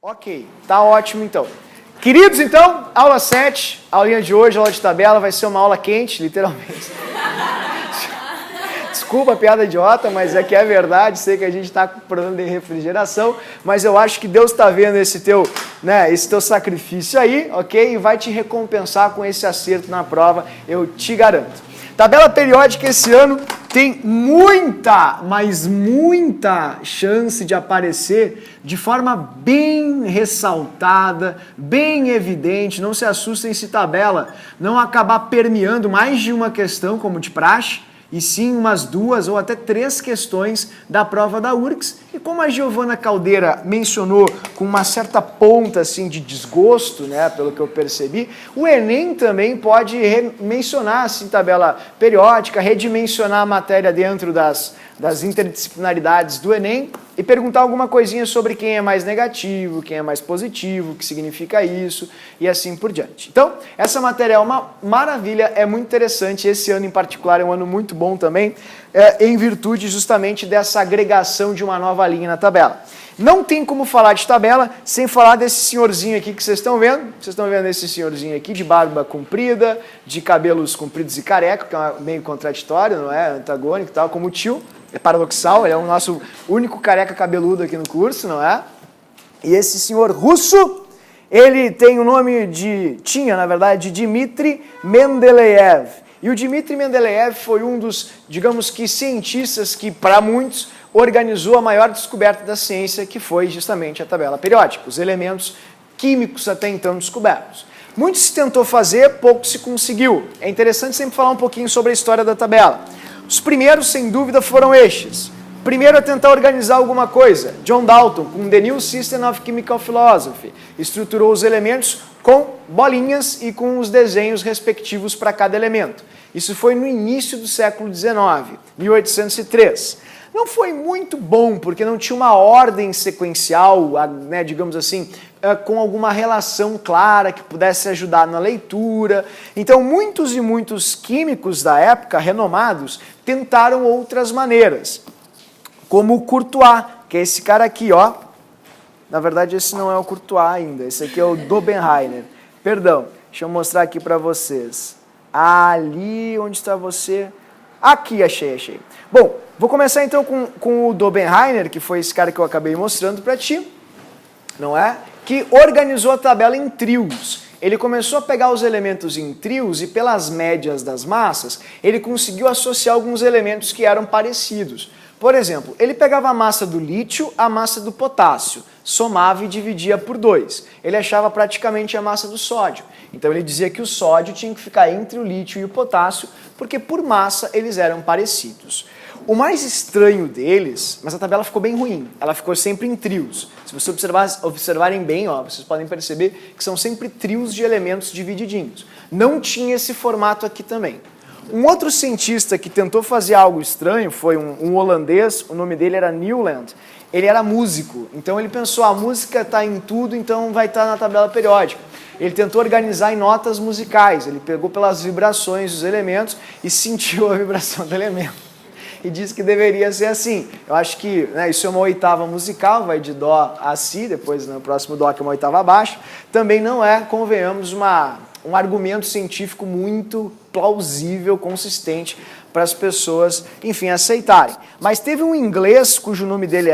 Ok, tá ótimo então. Queridos, então, aula 7, aulinha de hoje, aula de tabela, vai ser uma aula quente, literalmente. Desculpa a piada idiota, mas é que é verdade, sei que a gente está com problema de refrigeração, mas eu acho que Deus está vendo esse teu sacrifício aí, ok? E vai te recompensar com esse acerto na prova, eu te garanto. Tabela periódica esse ano tem muita, mas muita chance de aparecer de forma bem ressaltada, bem evidente. Não se assustem se tabela não acabar permeando mais de uma questão, como de praxe, e sim umas 2 ou até 3 questões da prova da URGS. E como a Giovana Caldeira mencionou com uma certa ponta assim, de desgosto, né, pelo que eu percebi, o Enem também pode mencionar assim, tabela periódica, redimensionar a matéria dentro das interdisciplinaridades do Enem e perguntar alguma coisinha sobre quem é mais negativo, quem é mais positivo, o que significa isso e assim por diante. Então, essa matéria é uma maravilha, é muito interessante, esse ano em particular é um ano muito bom também, em virtude justamente dessa agregação de uma nova linha na tabela. Não tem como falar de tabela sem falar desse senhorzinho aqui que vocês estão vendo. Vocês estão vendo esse senhorzinho aqui de barba comprida, de cabelos compridos e careca, que é meio contraditório, não é? Antagônico e tal, como o tio. É paradoxal, ele é o nosso único careca cabeludo aqui no curso, não é? E esse senhor russo, ele tem o nome tinha, na verdade, de Dmitry Mendeleev. E o Dmitry Mendeleev foi um dos, digamos que, cientistas que, para muitos, organizou a maior descoberta da ciência, que foi justamente a tabela periódica, os elementos químicos até então descobertos. Muito se tentou fazer, pouco se conseguiu. É interessante sempre falar um pouquinho sobre a história da tabela. Os primeiros, sem dúvida, foram estes. Primeiro a tentar organizar alguma coisa. John Dalton, com The New System of Chemical Philosophy, estruturou os elementos com bolinhas e com os desenhos respectivos para cada elemento. Isso foi no início do século XIX, 1803. Não foi muito bom, porque não tinha uma ordem sequencial, né, digamos assim, com alguma relação clara que pudesse ajudar na leitura. Então, muitos e muitos químicos da época, renomados, tentaram outras maneiras, como o Courtois, que é esse cara aqui, ó. Na verdade, esse não é o Courtois ainda, esse aqui é o Dobenheimer. Perdão, deixa eu mostrar aqui para vocês. Ali, onde está você? Aqui, achei. Bom, vou começar então com o Dobenheimer, que foi esse cara que eu acabei mostrando para ti, não é? Que organizou a tabela em trios. Ele começou a pegar os elementos em trios e pelas médias das massas, ele conseguiu associar alguns elementos que eram parecidos. Por exemplo, ele pegava a massa do lítio, a massa do potássio, somava e dividia por 2. Ele achava praticamente a massa do sódio. Então ele dizia que o sódio tinha que ficar entre o lítio e o potássio, porque por massa eles eram parecidos. O mais estranho deles, mas a tabela ficou bem ruim, ela ficou sempre em trios. Se vocês observarem bem, ó, vocês podem perceber que são sempre trios de elementos divididinhos. Não tinha esse formato aqui também. Um outro cientista que tentou fazer algo estranho foi um holandês, o nome dele era Newland. Ele era músico, então ele pensou, a música está em tudo, então vai estar na tabela periódica. Ele tentou organizar em notas musicais, ele pegou pelas vibrações dos elementos e sentiu a vibração do elemento. E disse que deveria ser assim. Eu acho que isso é uma oitava musical, vai de Dó a Si, depois no próximo Dó que é uma oitava abaixo. Também não é, convenhamos, um argumento científico muito plausível, consistente para as pessoas, enfim, aceitarem. Mas teve um inglês, cujo nome dele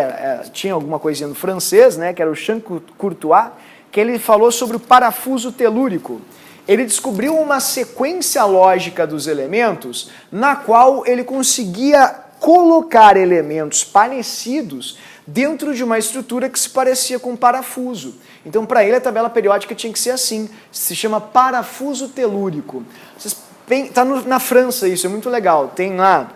tinha alguma coisinha no francês, né, que era o Jean Courtois, que ele falou sobre o parafuso telúrico. Ele descobriu uma sequência lógica dos elementos na qual ele conseguia colocar elementos parecidos dentro de uma estrutura que se parecia com um parafuso. Então, para ele, a tabela periódica tinha que ser assim. Se chama parafuso telúrico. Está na França isso, é muito legal. Tem lá,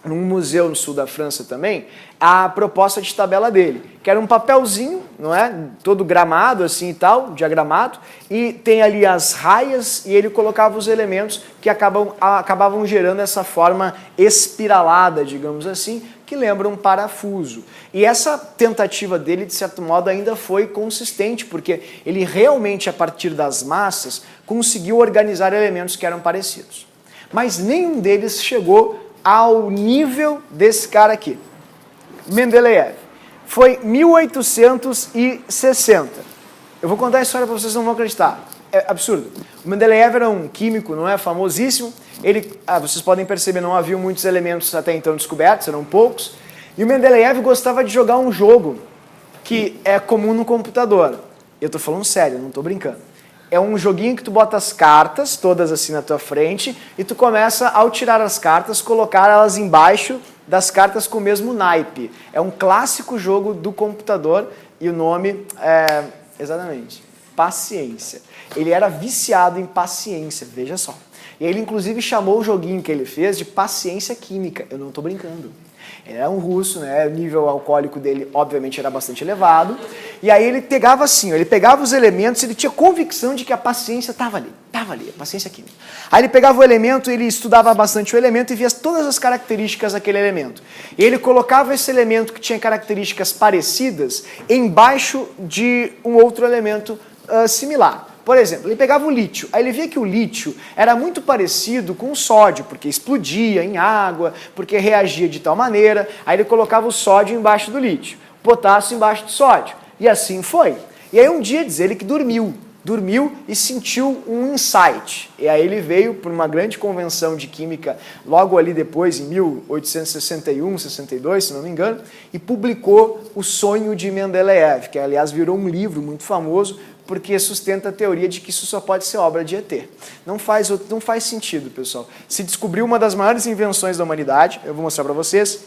num museu no sul da França também, a proposta de tabela dele, que era um papelzinho, não é? Todo gramado assim e tal, diagramado, e tem ali as raias e ele colocava os elementos que acabavam gerando essa forma espiralada, digamos assim, que lembra um parafuso. E essa tentativa dele, de certo modo, ainda foi consistente, porque ele realmente, a partir das massas, conseguiu organizar elementos que eram parecidos. Mas nenhum deles chegou ao nível desse cara aqui, Mendeleev. foi 1860. Eu vou contar a história para vocês, não vão acreditar. É absurdo. O Mendeleev era um químico, não é? Famosíssimo. Ele, vocês podem perceber, não havia muitos elementos até então descobertos, eram poucos. E o Mendeleev gostava de jogar um jogo que é comum no computador. Eu tô falando sério, não tô brincando. É um joguinho que tu bota as cartas, todas assim na tua frente, e tu começa, ao tirar as cartas, colocar elas embaixo das cartas com o mesmo naipe. É um clássico jogo do computador e o nome é, exatamente, Paciência. Ele era viciado em paciência, veja só. E ele inclusive chamou o joguinho que ele fez de Paciência Química. Eu não estou brincando. Ele era um russo, né? O nível alcoólico dele, obviamente, era bastante elevado. E aí ele pegava assim, ele pegava os elementos, ele tinha convicção de que a paciência estava ali, a paciência química. Aí ele pegava o elemento, ele estudava bastante o elemento e via todas as características daquele elemento. E ele colocava esse elemento que tinha características parecidas embaixo de um outro elemento similar. Por exemplo, ele pegava o lítio, aí ele via que o lítio era muito parecido com o sódio, porque explodia em água, porque reagia de tal maneira, aí ele colocava o sódio embaixo do lítio, o potássio embaixo do sódio, e assim foi. E aí um dia diz ele que dormiu e sentiu um insight, e aí ele veio para uma grande convenção de química, logo ali depois, em 1861, 62, se não me engano, e publicou O Sonho de Mendeleev, que aliás virou um livro muito famoso, porque sustenta a teoria de que isso só pode ser obra de ET. Não faz sentido, pessoal. Se descobriu uma das maiores invenções da humanidade, eu vou mostrar para vocês.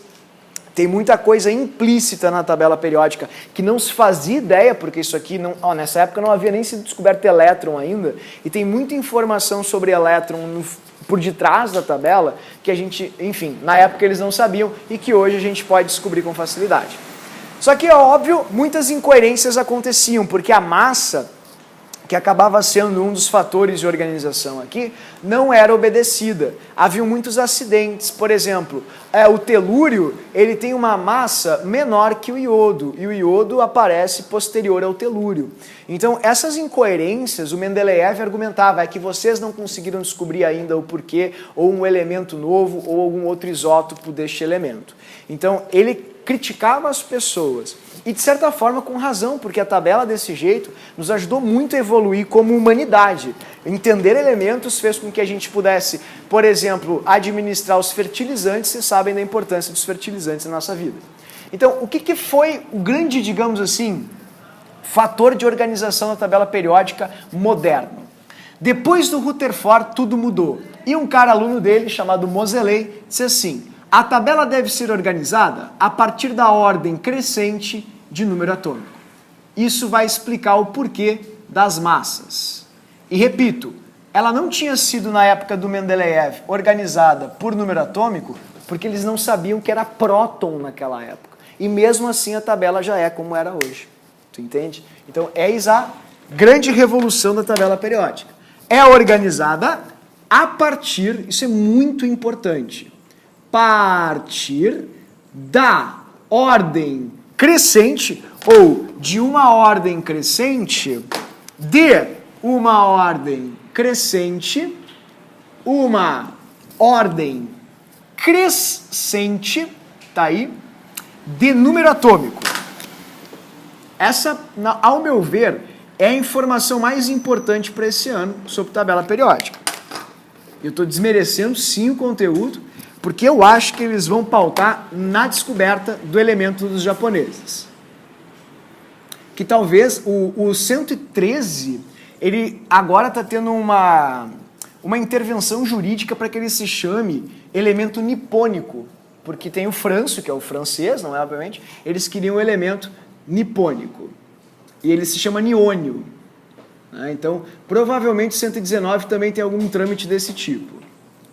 Tem muita coisa implícita na tabela periódica que não se fazia ideia, porque isso aqui, nessa época não havia nem sido descoberto elétron ainda, e tem muita informação sobre elétron por detrás da tabela que a gente, enfim, na época eles não sabiam e que hoje a gente pode descobrir com facilidade. Só que, é óbvio, muitas incoerências aconteciam, porque a massa, que acabava sendo um dos fatores de organização aqui, não era obedecida. Haviam muitos acidentes. Por exemplo, o telúrio ele tem uma massa menor que o iodo, e o iodo aparece posterior ao telúrio. Então, essas incoerências, o Mendeleev argumentava, é que vocês não conseguiram descobrir ainda o porquê, ou um elemento novo, ou algum outro isótopo deste elemento. Então, ele criticava as pessoas, e de certa forma com razão, porque a tabela desse jeito nos ajudou muito a evoluir como humanidade. Entender elementos fez com que a gente pudesse, por exemplo, administrar os fertilizantes, vocês sabem da importância dos fertilizantes na nossa vida. Então, o que foi o grande, digamos assim, fator de organização da tabela periódica moderno? Depois do Rutherford, tudo mudou. E um cara aluno dele, chamado Moseley, disse assim: a tabela deve ser organizada a partir da ordem crescente de número atômico. Isso vai explicar o porquê das massas. E repito, ela não tinha sido na época do Mendeleev organizada por número atômico, porque eles não sabiam que era próton naquela época. E mesmo assim a tabela já é como era hoje. Tu entende? Então eis a grande revolução da tabela periódica. É organizada a partir, isso é muito importante, partir da ordem crescente, ou de uma ordem crescente, de uma ordem crescente, uma ordem crescente, tá aí, de número atômico. Essa, ao meu ver, é a informação mais importante para esse ano sobre tabela periódica. Eu estou desmerecendo sim o conteúdo, porque eu acho que eles vão pautar na descoberta do elemento dos japoneses. Que talvez o 113, ele agora está tendo uma intervenção jurídica para que ele se chame elemento nipônico, porque tem o frâncio, que é o francês, não é obviamente, eles queriam o elemento nipônico, e ele se chama niônio. Então, provavelmente o 119 também tem algum trâmite desse tipo,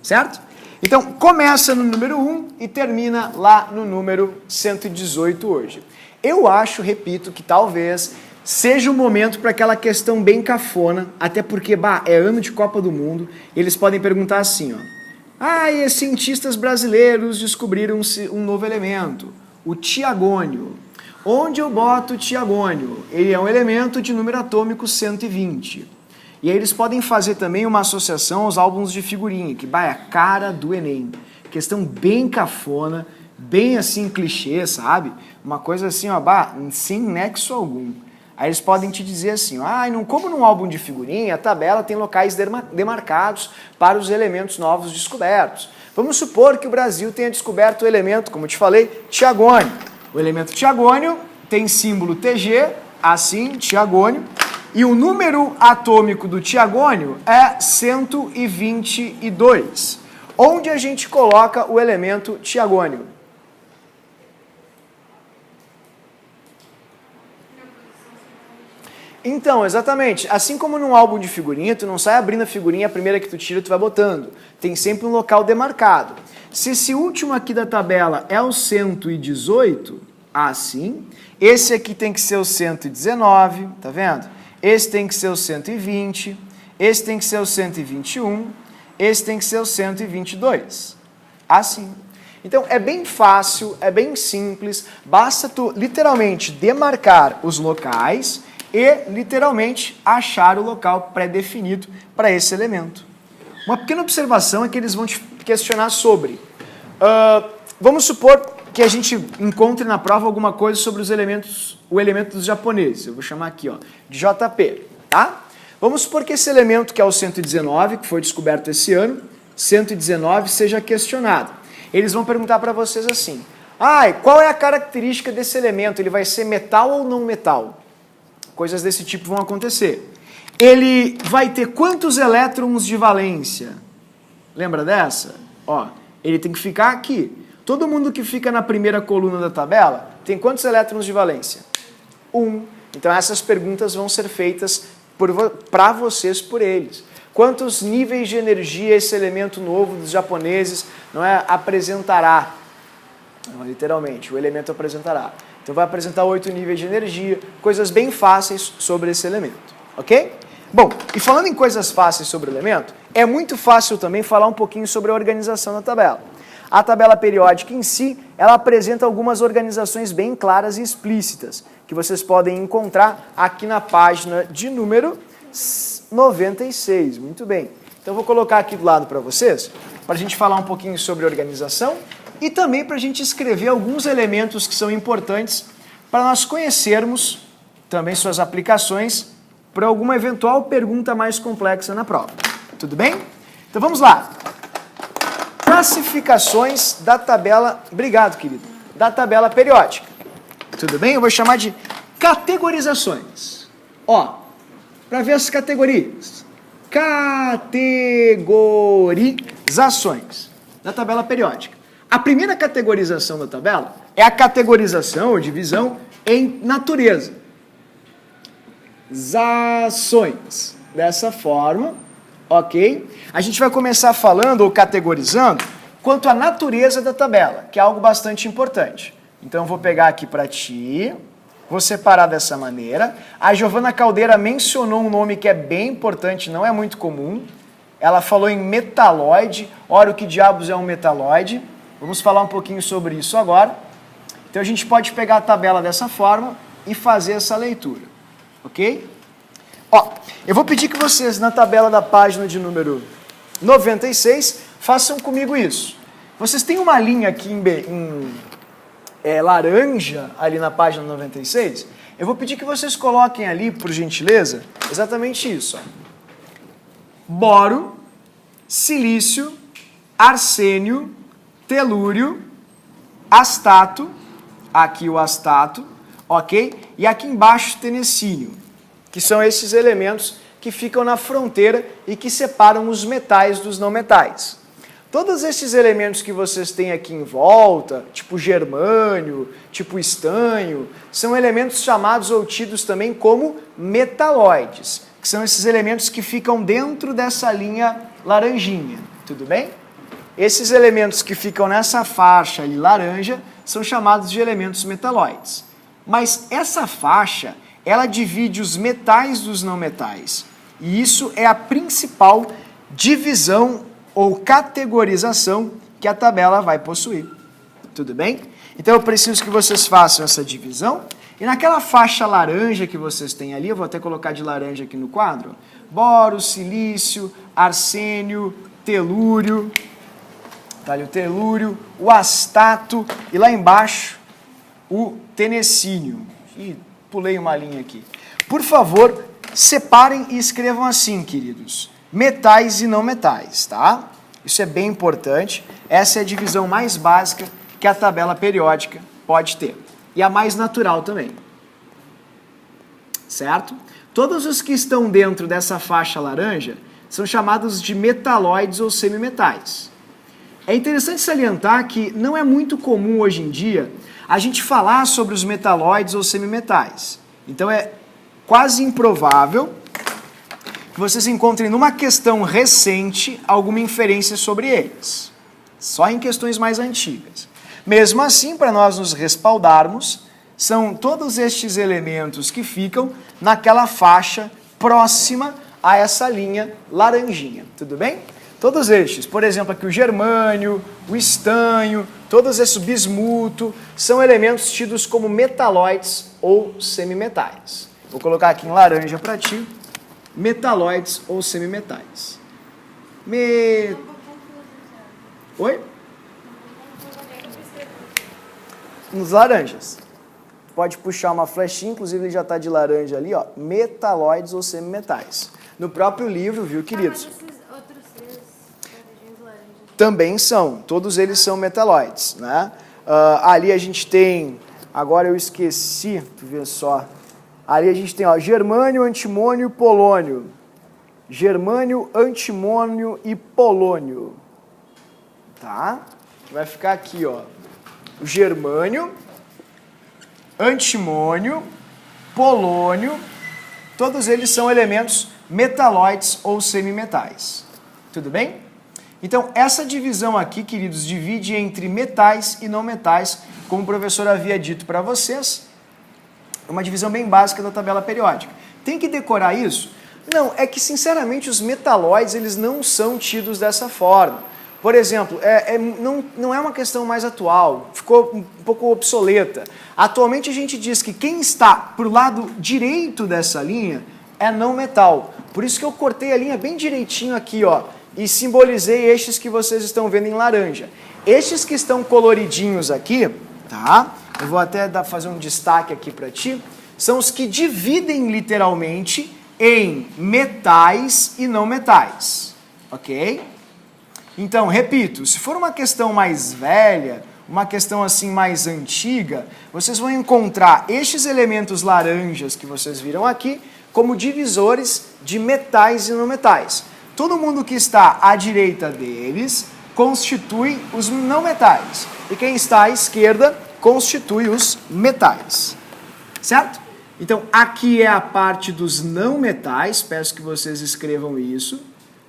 certo? Então, começa no número 1 e termina lá no número 118 hoje. Eu acho, repito, que talvez seja o momento para aquela questão bem cafona, até porque, é ano de Copa do Mundo, eles podem perguntar assim, ó, e os cientistas brasileiros descobriram um novo elemento, o tiagônio. Onde eu boto o tiagônio? Ele é um elemento de número atômico 120. E aí eles podem fazer também uma associação aos álbuns de figurinha, que é a cara do Enem. Questão bem cafona, bem assim clichê, sabe? Uma coisa assim, ó, sem nexo algum. Aí eles podem te dizer assim, como num álbum de figurinha, a tabela tem locais demarcados para os elementos novos descobertos. Vamos supor que o Brasil tenha descoberto o elemento, como eu te falei, tiagônio. O elemento tiagônio tem símbolo Tg, assim, tiagônio, e o número atômico do tiagônio é 122. Onde a gente coloca o elemento tiagônio? Então, exatamente. Assim como num álbum de figurinha, tu não sai abrindo a figurinha, a primeira que tu tira, tu vai botando. Tem sempre um local demarcado. Se esse último aqui da tabela é o 118, assim, esse aqui tem que ser o 119, tá vendo? Esse tem que ser o 120, esse tem que ser o 121, esse tem que ser o 122. Assim. Então, é bem fácil, é bem simples, basta tu literalmente demarcar os locais e, literalmente, achar o local pré-definido para esse elemento. Uma pequena observação é que eles vão te questionar sobre. Vamos supor que a gente encontre na prova alguma coisa sobre o elemento dos japoneses. Eu vou chamar aqui, ó, de JP, tá? Vamos supor que esse elemento, que é o 119, que foi descoberto esse ano, 119, seja questionado. Eles vão perguntar para vocês assim, qual é a característica desse elemento? Ele vai ser metal ou não metal? Coisas desse tipo vão acontecer. Ele vai ter quantos elétrons de valência? Lembra dessa? Ó, ele tem que ficar aqui. Todo mundo que fica na primeira coluna da tabela tem quantos elétrons de valência? 1. Então essas perguntas vão ser feitas para vocês por eles. Quantos níveis de energia esse elemento novo dos japoneses apresentará? Não, literalmente, o elemento apresentará. Então vai apresentar 8 níveis de energia, coisas bem fáceis sobre esse elemento, ok? Bom, e falando em coisas fáceis sobre o elemento, é muito fácil também falar um pouquinho sobre a organização da tabela. A tabela periódica em si, ela apresenta algumas organizações bem claras e explícitas, que vocês podem encontrar aqui na página de número 96. Muito bem. Então eu vou colocar aqui do lado para vocês, para a gente falar um pouquinho sobre organização e também para a gente escrever alguns elementos que são importantes para nós conhecermos também suas aplicações para alguma eventual pergunta mais complexa na prova. Tudo bem? Então vamos lá. Classificações da tabela... Obrigado, querido. Da tabela periódica. Tudo bem? Eu vou chamar de categorizações. Ó, para ver as categorias. Categorizações da tabela periódica. A primeira categorização da tabela é a categorização ou divisão em natureza. Zações. Dessa forma, ok? A gente vai começar falando ou categorizando quanto à natureza da tabela, que é algo bastante importante. Então, eu vou pegar aqui para ti, vou separar dessa maneira. A Giovana Caldeira mencionou um nome que é bem importante, não é muito comum. Ela falou em metalóide. Ora, o que diabos é um metalóide? Vamos falar um pouquinho sobre isso agora. Então, a gente pode pegar a tabela dessa forma e fazer essa leitura, ok? Ó, eu vou pedir que vocês, na tabela da página de número 96, façam comigo isso. Vocês têm uma linha aqui em laranja, ali na página 96. Eu vou pedir que vocês coloquem ali, por gentileza, exatamente isso. Ó. Boro, silício, arsênio, telúrio, astato, aqui o astato, ok? E aqui embaixo tenecínio, que são esses elementos que ficam na fronteira e que separam os metais dos não metais. Todos esses elementos que vocês têm aqui em volta, tipo germânio, tipo estanho, são elementos chamados ou tidos também como metalóides, que são esses elementos que ficam dentro dessa linha laranjinha, tudo bem? Esses elementos que ficam nessa faixa ali laranja são chamados de elementos metalóides. Mas essa faixa, ela divide os metais dos não metais. E isso é a principal divisão ou categorização que a tabela vai possuir. Tudo bem? Então eu preciso que vocês façam essa divisão. E naquela faixa laranja que vocês têm ali, eu vou até colocar de laranja aqui no quadro, boro, silício, arsênio, telúrio, Tá ali o telúrio, o astato e lá embaixo o tenecínio. Ih, pulei uma linha aqui. Por favor, separem e escrevam assim, queridos. Metais e não metais, tá? Isso é bem importante. Essa é a divisão mais básica que a tabela periódica pode ter. E a mais natural também. Certo? Todos os que estão dentro dessa faixa laranja são chamados de metalóides ou semimetais. É interessante salientar que não é muito comum hoje em dia a gente falar sobre os metalóides ou semimetais. Então é quase improvável que vocês encontrem numa questão recente alguma inferência sobre eles. Só em questões mais antigas. Mesmo assim, para nós nos respaldarmos, são todos estes elementos que ficam naquela faixa próxima a essa linha laranjinha, tudo bem? Todos estes, por exemplo, aqui o germânio, o estanho, todos esses, o bismuto, são elementos tidos como metalóides ou semimetais. Vou colocar aqui em laranja para ti, metalóides ou semimetais. Oi? Nos laranjas. Pode puxar uma flechinha, inclusive ele já está de laranja ali, ó. Metalóides ou semimetais. No próprio livro, viu, queridos? Mas esses outros três laranjinhos laranjas também são, todos eles são metalóides, né? Ali a gente tem, agora eu esqueci, tu vê só. Ali a gente tem, ó, germânio, antimônio e polônio. Germânio, antimônio e polônio. Tá? Vai ficar aqui, ó. O germânio, antimônio, polônio, todos eles são elementos metalóides ou semimetais. Tudo bem? Então, essa divisão aqui, queridos, divide entre metais e não metais, como o professor havia dito para vocês. É uma divisão bem básica da tabela periódica. Tem que decorar isso? Não, é que, sinceramente, os metalóides eles não são tidos dessa forma. Por exemplo, não é uma questão mais atual, ficou um pouco obsoleta. Atualmente a gente diz que quem está para o lado direito dessa linha é não metal. Por isso que eu cortei a linha bem direitinho aqui, ó, e simbolizei estes que vocês estão vendo em laranja. Estes que estão coloridinhos aqui, tá? Eu vou até fazer um destaque aqui para ti. São os que dividem literalmente em metais e não metais, ok? Então, repito, se for uma questão mais velha, uma questão assim mais antiga, vocês vão encontrar estes elementos laranjas que vocês viram aqui como divisores de metais e não metais. Todo mundo que está à direita deles constitui os não metais. E quem está à esquerda constitui os metais. Certo? Então, aqui é a parte dos não metais. Peço que vocês escrevam isso.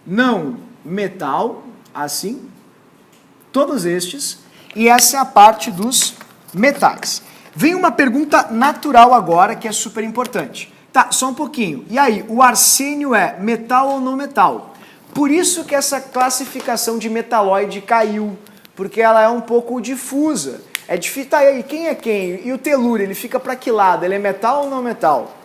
Não metal, assim. Todos estes. E essa é a parte dos metais. Vem uma pergunta natural agora que é super importante. Tá, só um pouquinho. E aí, o arsênio é metal ou não metal? Por isso que essa classificação de metalóide caiu, porque ela é um pouco difusa. É difícil, tá aí, quem é quem? E o telúrio, ele fica para que lado? Ele é metal ou não metal?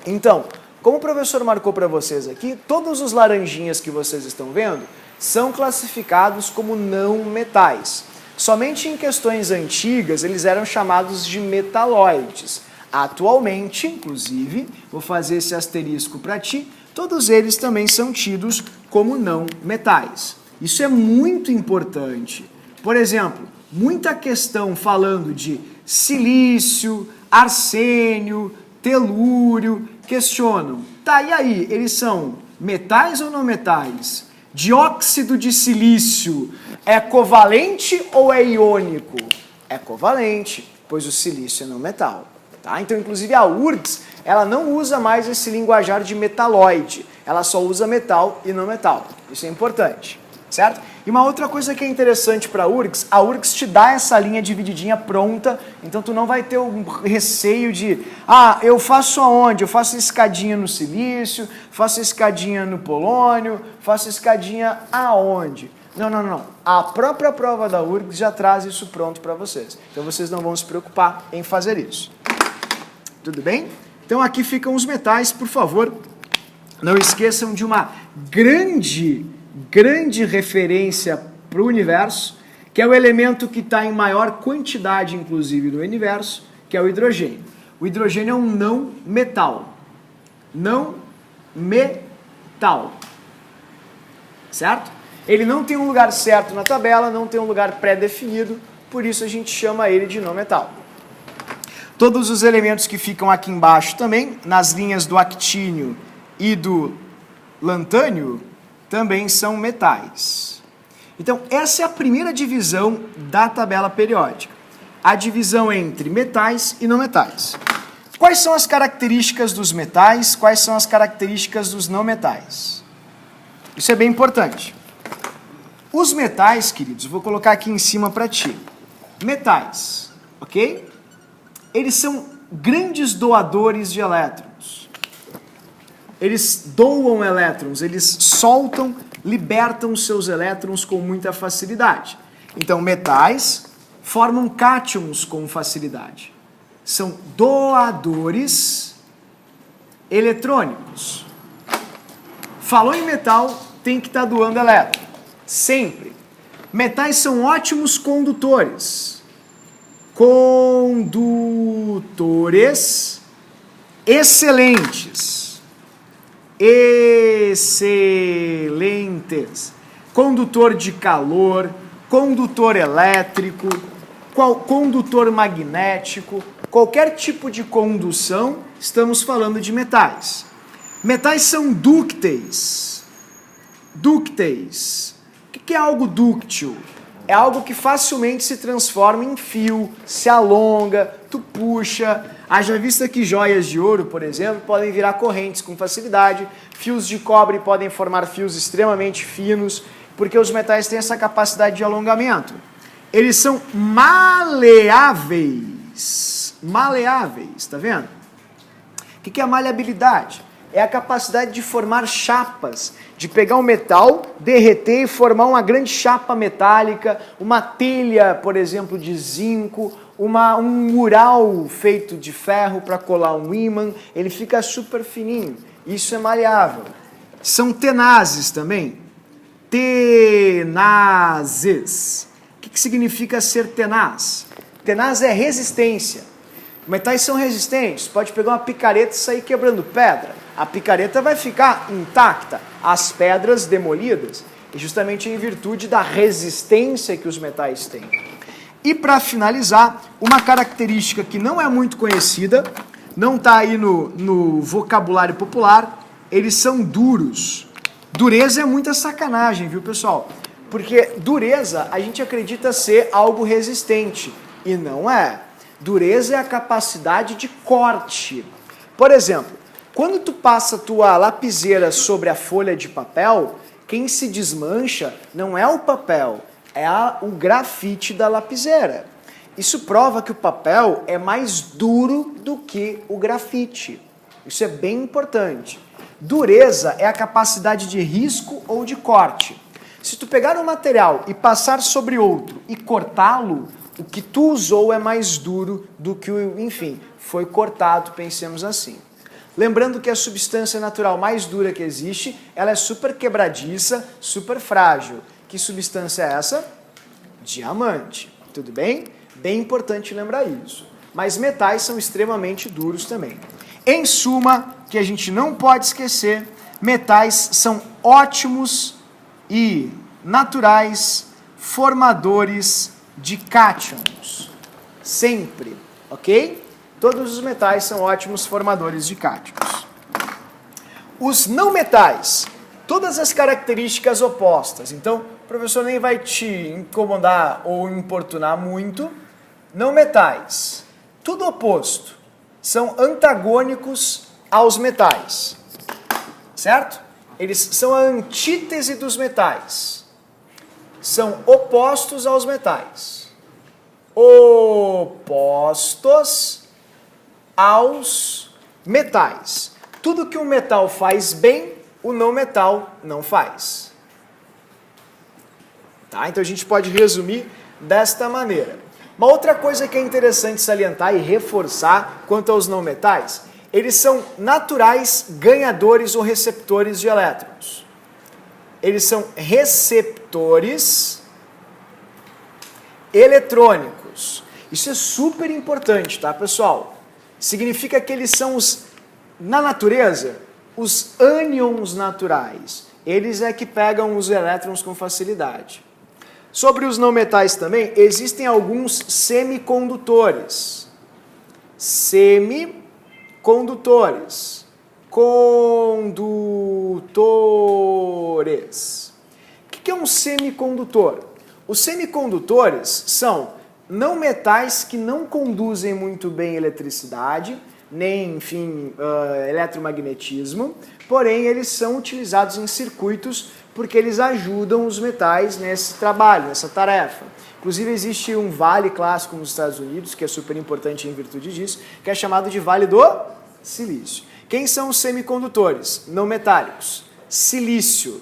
Então, como o professor marcou para vocês aqui, todos os laranjinhas que vocês estão vendo são classificados como não metais. Somente em questões antigas eles eram chamados de metalóides. Atualmente, inclusive, vou fazer esse asterisco para ti, todos eles também são tidos como não metais. Isso é muito importante. Por exemplo, muita questão falando de silício, arsênio, telúrio, questionam. Tá, e aí, eles são metais ou não metais? Dióxido de silício é covalente ou é iônico? É covalente, pois o silício é não metal. Tá? Então, inclusive, a URGS, ela não usa mais esse linguajar de metalóide. Ela só usa metal e não metal. Isso é importante, certo? E uma outra coisa que é interessante para a URGS te dá essa linha divididinha pronta, então tu não vai ter um receio de, eu faço aonde? Eu faço escadinha no silício, faço escadinha no polônio, faço escadinha aonde? Não. A própria prova da URGS já traz isso pronto para vocês. Então vocês não vão se preocupar em fazer isso. Tudo bem? Então aqui ficam os metais, por favor. Não esqueçam de uma grande referência para o universo, que é o elemento que está em maior quantidade, inclusive, no universo, que é o hidrogênio. O hidrogênio é um não metal. Não metal. Certo? Ele não tem um lugar certo na tabela, não tem um lugar pré-definido, por isso a gente chama ele de não metal. Todos os elementos que ficam aqui embaixo também, nas linhas do actínio e do lantânio, também são metais. Então, essa é a primeira divisão da tabela periódica. A divisão entre metais e não metais. Quais são as características dos metais? Quais são as características dos não metais? Isso é bem importante. Os metais, queridos, vou colocar aqui em cima para ti. Metais, ok? Eles são grandes doadores de elétrons. Eles doam elétrons, eles soltam, libertam seus elétrons com muita facilidade. Então, metais formam cátions com facilidade. São doadores eletrônicos. Falou em metal, tem que estar doando elétron. Sempre. Metais são ótimos condutores. Condutores excelentes. Excelentes. Condutor de calor, condutor elétrico, condutor magnético, qualquer tipo de condução, estamos falando de metais. Metais são dúcteis. Dúcteis. O que é algo dúctil? É algo que facilmente se transforma em fio, se alonga, tu puxa. Haja vista que joias de ouro, por exemplo, podem virar correntes com facilidade. Fios de cobre podem formar fios extremamente finos, porque os metais têm essa capacidade de alongamento. Eles são maleáveis. Maleáveis, tá vendo? O que é a maleabilidade? É a capacidade de formar chapas, de pegar um metal, derreter e formar uma grande chapa metálica, uma telha, por exemplo, de zinco, um mural feito de ferro para colar um ímã, ele fica super fininho. Isso é maleável. São tenazes também. Tenazes. O que significa ser tenaz? Tenaz é resistência. Metais são resistentes. Pode pegar uma picareta e sair quebrando pedra. A picareta vai ficar intacta, as pedras demolidas, e justamente em virtude da resistência que os metais têm. E para finalizar, uma característica que não é muito conhecida, não está aí no vocabulário popular, eles são duros. Dureza é muita sacanagem, viu, pessoal? Porque dureza a gente acredita ser algo resistente, e não é. Dureza é a capacidade de corte. Por exemplo, quando tu passa a tua lapiseira sobre a folha de papel, quem se desmancha não é o papel, é o grafite da lapiseira. Isso prova que o papel é mais duro do que o grafite. Isso é bem importante. Dureza é a capacidade de risco ou de corte. Se tu pegar um material e passar sobre outro e cortá-lo, o que tu usou é mais duro do que o, enfim, foi cortado, pensemos assim. Lembrando que a substância natural mais dura que existe, ela é super quebradiça, super frágil. Que substância é essa? Diamante. Tudo bem? Bem importante lembrar isso. Mas metais são extremamente duros também. Em suma, que a gente não pode esquecer, metais são ótimos e naturais formadores de cátions. Sempre, ok? Todos os metais são ótimos formadores de cátions. Os não metais, todas as características opostas. Então, o professor nem vai te incomodar ou importunar muito. Não metais, tudo oposto. São antagônicos aos metais. Certo? Eles são a antítese dos metais. São opostos aos metais. Opostos aos metais. Tudo que um metal faz bem, o não metal não faz. Tá? Então a gente pode resumir desta maneira. Uma outra coisa que é interessante salientar e reforçar quanto aos não metais, eles são naturais ganhadores ou receptores de elétrons. Eles são receptores eletrônicos. Isso é super importante, tá, pessoal? Significa que eles são na natureza, os ânions naturais. Eles é que pegam os elétrons com facilidade. Sobre os não metais também, existem alguns semicondutores. Semicondutores. Condutores. O que é um semicondutor? Os semicondutores são não metais que não conduzem muito bem eletricidade, nem, enfim, eletromagnetismo, porém eles são utilizados em circuitos porque eles ajudam os metais nesse trabalho, nessa tarefa. Inclusive existe um vale clássico nos Estados Unidos, que é super importante em virtude disso, que é chamado de Vale do Silício. Quem são os semicondutores não metálicos? Silício.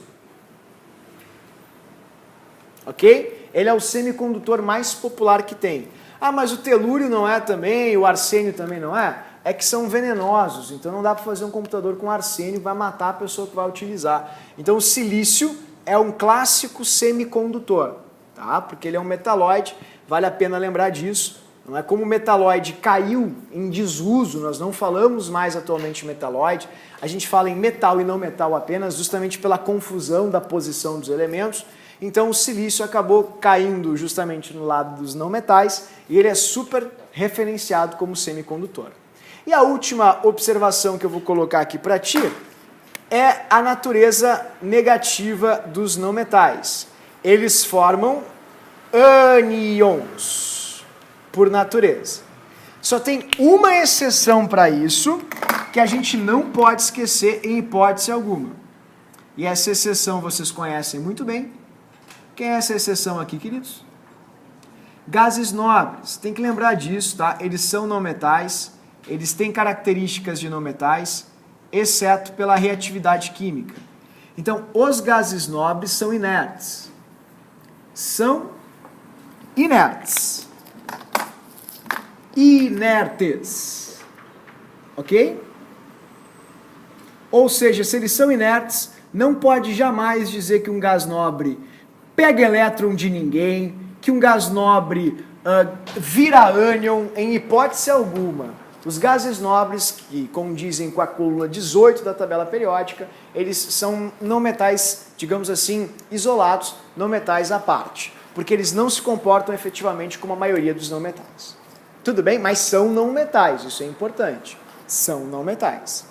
Ok? Ele é o semicondutor mais popular que tem. Ah, mas o telúrio não é também, o arsênio também não é? É que são venenosos, então não dá para fazer um computador com arsênio, vai matar a pessoa que vai utilizar. Então o silício é um clássico semicondutor, tá? Porque ele é um metalóide, vale a pena lembrar disso. Não é como o metalóide caiu em desuso, nós não falamos mais atualmente em metalóide, a gente fala em metal e não metal apenas, justamente pela confusão da posição dos elementos. Então o silício acabou caindo justamente no lado dos não metais e ele é super referenciado como semicondutor. E a última observação que eu vou colocar aqui para ti é a natureza negativa dos não metais. Eles formam ânions por natureza. Só tem uma exceção para isso que a gente não pode esquecer em hipótese alguma. E essa exceção vocês conhecem muito bem. Quem é essa exceção aqui, queridos? Gases nobres. Tem que lembrar disso, tá? Eles são não metais, eles têm características de não metais, exceto pela reatividade química. Então, os gases nobres são inertes. São inertes. Inertes. Ok? Ou seja, se eles são inertes, não pode jamais dizer que um gás nobre pega elétron de ninguém, que um gás nobre vira ânion, em hipótese alguma. Os gases nobres, que condizem com a coluna 18 da tabela periódica, eles são não metais, digamos assim, isolados, não metais à parte, porque eles não se comportam efetivamente como a maioria dos não metais. Tudo bem? Mas são não metais, isso é importante. São não metais.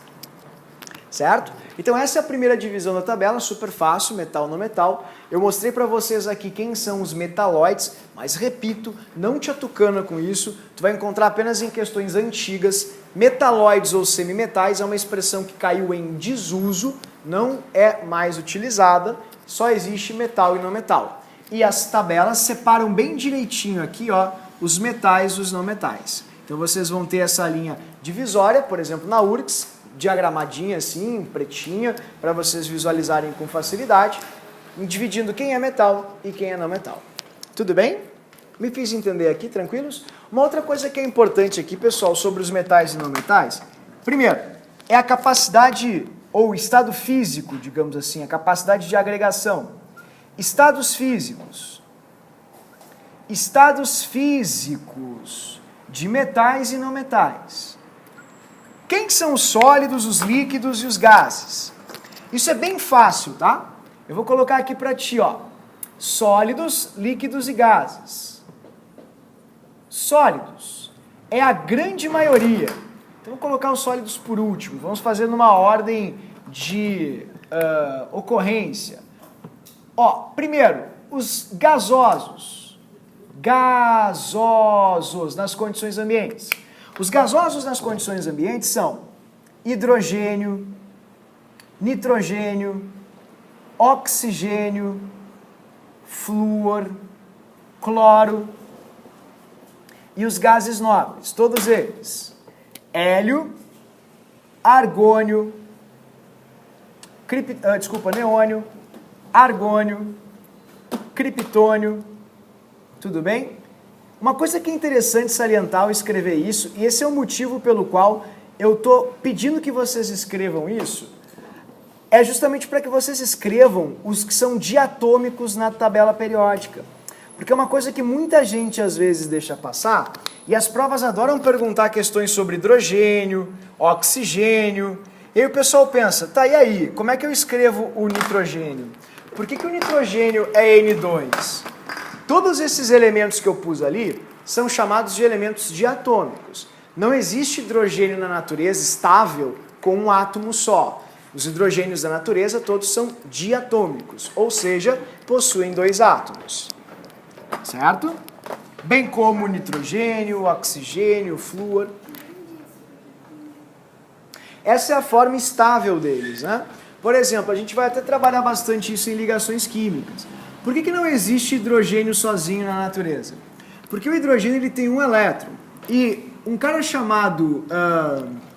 Certo? Então essa é a primeira divisão da tabela, super fácil, metal, não metal. Eu mostrei para vocês aqui quem são os metalóides, mas repito, não te atucana com isso, tu vai encontrar apenas em questões antigas. Metalóides ou semimetais é uma expressão que caiu em desuso, não é mais utilizada, só existe metal e não metal. E as tabelas separam bem direitinho aqui, ó, os metais dos não metais. Então vocês vão ter essa linha divisória, por exemplo, na URGS, diagramadinha assim, pretinha, para vocês visualizarem com facilidade, dividindo quem é metal e quem é não metal. Tudo bem? Me fiz entender aqui, tranquilos? Uma outra coisa que é importante aqui, pessoal, sobre os metais e não metais, primeiro, é a capacidade, ou estado físico, digamos assim, a capacidade de agregação. Estados físicos. Estados físicos de metais e não metais. Quem são os sólidos, os líquidos e os gases? Isso é bem fácil, tá? Eu vou colocar aqui para ti, ó. Sólidos, líquidos e gases. Sólidos é a grande maioria. Então vou colocar os sólidos por último. Vamos fazer numa ordem de ocorrência. Ó, primeiro, os gasosos. Gasosos nas condições ambientes. Os gasosos nas condições ambientes são hidrogênio, nitrogênio, oxigênio, flúor, cloro e os gases nobres, todos eles. Hélio, argônio, neônio, argônio, criptônio, tudo bem? Uma coisa que é interessante salientar ao escrever isso, e esse é o motivo pelo qual eu estou pedindo que vocês escrevam isso, é justamente para que vocês escrevam os que são diatômicos na tabela periódica. Porque é uma coisa que muita gente às vezes deixa passar, e as provas adoram perguntar questões sobre hidrogênio, oxigênio, e aí o pessoal pensa, tá, e aí, como é que eu escrevo o nitrogênio? Por que o nitrogênio é N2? Todos esses elementos que eu pus ali são chamados de elementos diatômicos. Não existe hidrogênio na natureza estável com um átomo só. Os hidrogênios da natureza todos são diatômicos, ou seja, possuem 2 átomos. Certo? Bem como o nitrogênio, o oxigênio, o flúor. Essa é a forma estável deles, né? Por exemplo, a gente vai até trabalhar bastante isso em ligações químicas. Por que não existe hidrogênio sozinho na natureza? Porque o hidrogênio ele tem um elétron. E um cara chamado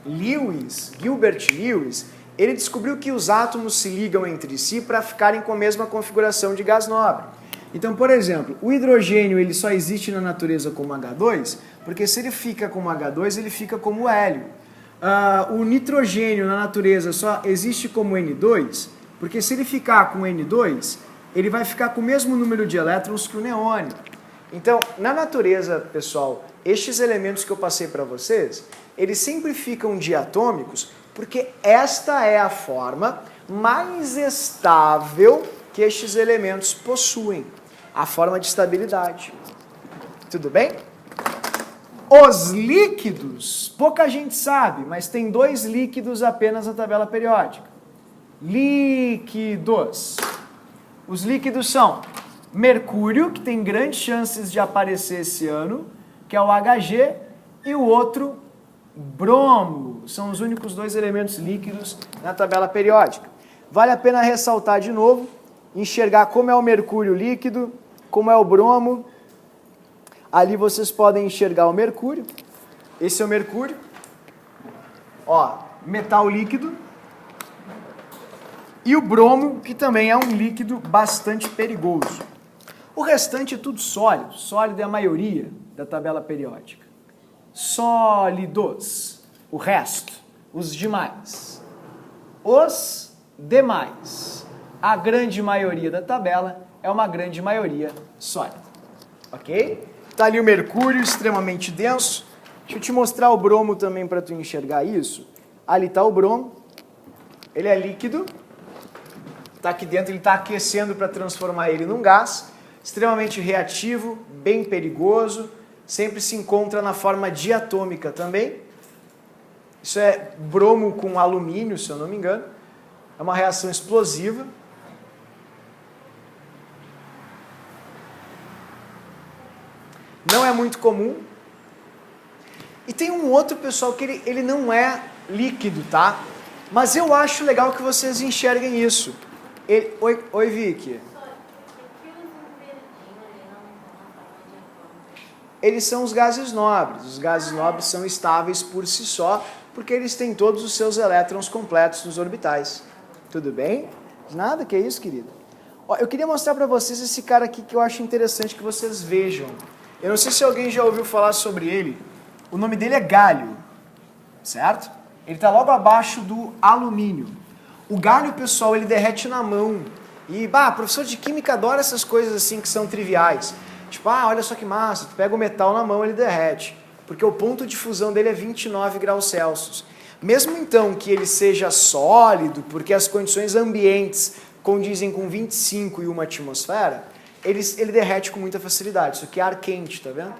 Gilbert Lewis, ele descobriu que os átomos se ligam entre si para ficarem com a mesma configuração de gás nobre. Então, por exemplo, o hidrogênio ele só existe na natureza como H2, porque se ele fica como H2, ele fica como hélio. O nitrogênio na natureza só existe como N2, porque se ele ficar com N2, ele vai ficar com o mesmo número de elétrons que o neônio. Então, na natureza, pessoal, estes elementos que eu passei para vocês, eles sempre ficam diatômicos, porque esta é a forma mais estável que estes elementos possuem, a forma de estabilidade. Tudo bem? Os líquidos, pouca gente sabe, mas tem 2 líquidos apenas na tabela periódica. Líquidos. Os líquidos são mercúrio, que tem grandes chances de aparecer esse ano, que é o Hg, e o outro, bromo. São os únicos 2 elementos líquidos na tabela periódica. Vale a pena ressaltar de novo, enxergar como é o mercúrio líquido, como é o bromo. Ali vocês podem enxergar o mercúrio. Esse é o mercúrio. Ó, metal líquido. E o bromo, que também é um líquido bastante perigoso. O restante é tudo sólido. Sólido é a maioria da tabela periódica. Sólidos. O resto. Os demais. Os demais. A grande maioria da tabela é uma grande maioria sólida. Ok? Está ali o mercúrio, extremamente denso. Deixa eu te mostrar o bromo também para tu enxergar isso. Ali está o bromo. Ele é líquido. Está aqui dentro, ele está aquecendo para transformar ele num gás. Extremamente reativo, bem perigoso. Sempre se encontra na forma diatômica também. Isso é bromo com alumínio, se eu não me engano. É uma reação explosiva. Não é muito comum. E tem um outro, pessoal, que ele não é líquido, tá? Mas eu acho legal que vocês enxerguem isso. Oi, Vicky. Eles são os gases nobres. Os gases nobres são estáveis por si só, porque eles têm todos os seus elétrons completos nos orbitais. Tudo bem? Nada, que é isso, querido? Ó, eu queria mostrar para vocês esse cara aqui que eu acho interessante que vocês vejam. Eu não sei se alguém já ouviu falar sobre ele. O nome dele é gálio, certo? Ele está logo abaixo do alumínio. O gálio, pessoal, ele derrete na mão. E, professor de química adora essas coisas assim que são triviais. Tipo, olha só que massa, tu pega o metal na mão, ele derrete. Porque o ponto de fusão dele é 29 graus Celsius. Mesmo então que ele seja sólido, porque as condições ambientes condizem com 25 e uma atmosfera, ele derrete com muita facilidade. Isso aqui é ar quente, tá vendo?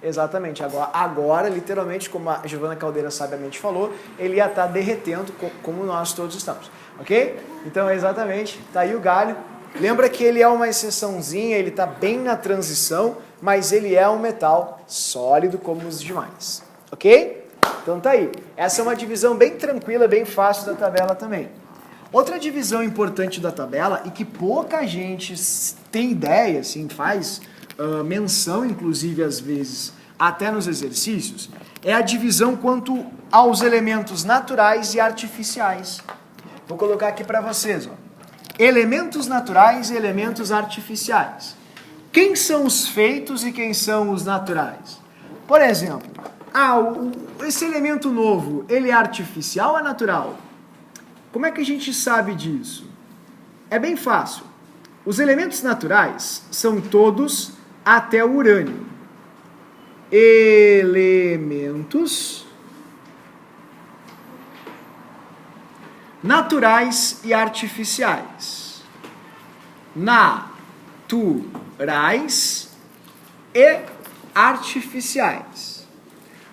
Exatamente. Agora, literalmente, como a Giovana Caldeira sabiamente falou, ele ia estar derretendo como nós todos estamos. Ok? Então, exatamente, tá aí o gálio. Lembra que ele é uma exceçãozinha, ele está bem na transição, mas ele é um metal sólido como os demais. Ok? Então tá aí. Essa é uma divisão bem tranquila, bem fácil da tabela também. Outra divisão importante da tabela, e que pouca gente tem ideia, assim, faz menção, inclusive, às vezes, até nos exercícios, é a divisão quanto aos elementos naturais e artificiais. Vou colocar aqui para vocês, ó. Elementos naturais e elementos artificiais. Quem são os feitos e quem são os naturais? Por exemplo, esse elemento novo, ele é artificial ou é natural? Como é que a gente sabe disso? É bem fácil. Os elementos naturais são todos até o urânio. Elementos naturais e artificiais. Naturais e artificiais.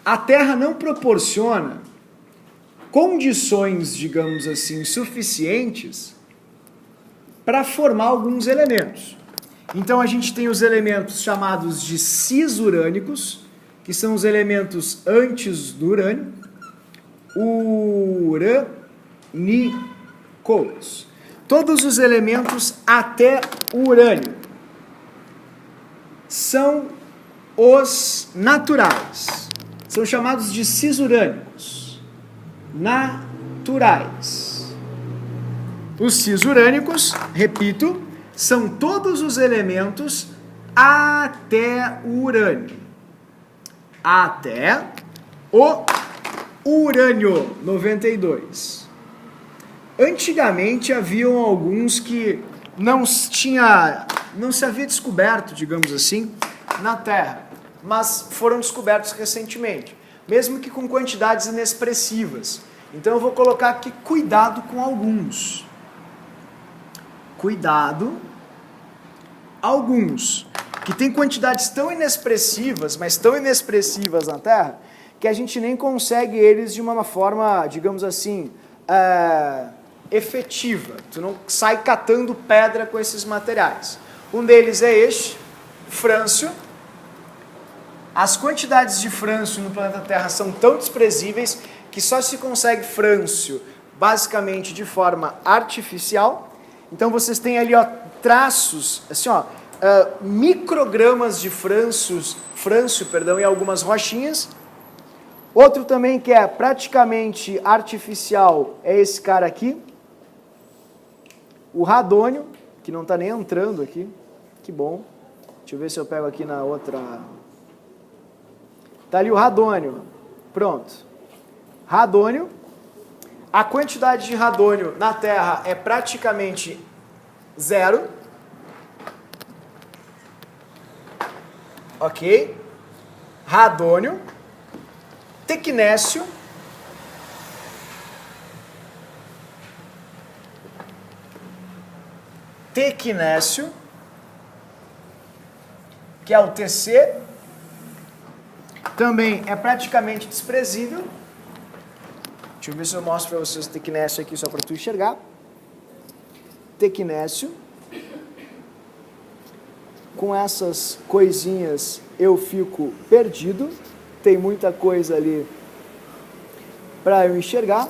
A Terra não proporciona condições, digamos assim, suficientes para formar alguns elementos. Então a gente tem os elementos chamados de cisurânicos, que são os elementos antes do urânio, urânicos. Todos os elementos até o urânio são os naturais. São chamados de cisurânicos. Naturais. Os cisurânicos, repito, são todos os elementos até o urânio. Até o urânio 92. Antigamente haviam alguns que não se havia descoberto, digamos assim, na Terra, mas foram descobertos recentemente, mesmo que com quantidades inexpressivas. Então eu vou colocar aqui cuidado com alguns. Cuidado, alguns, que tem quantidades tão inexpressivas, mas tão inexpressivas na Terra, que a gente nem consegue eles de uma forma, digamos assim, efetiva. Tu não sai catando pedra com esses materiais. Um deles é este, frâncio. As quantidades de frâncio no planeta Terra são tão desprezíveis que só se consegue frâncio basicamente de forma artificial. Então vocês têm ali, ó, traços, assim, ó, microgramas de frâncio, em algumas rochinhas. Outro também que é praticamente artificial é esse cara aqui, o radônio, que não está nem entrando aqui, que bom. Deixa eu ver se eu pego aqui na outra. Está ali o radônio, pronto. Radônio. A quantidade de radônio na Terra é praticamente zero. Ok? Radônio. Tecnécio. Tecnécio, que é o TC, também é praticamente desprezível. Deixa eu ver se eu mostro para vocês o tecnécio aqui só para tu enxergar. Tecnécio. Com essas coisinhas eu fico perdido. Tem muita coisa ali para eu enxergar.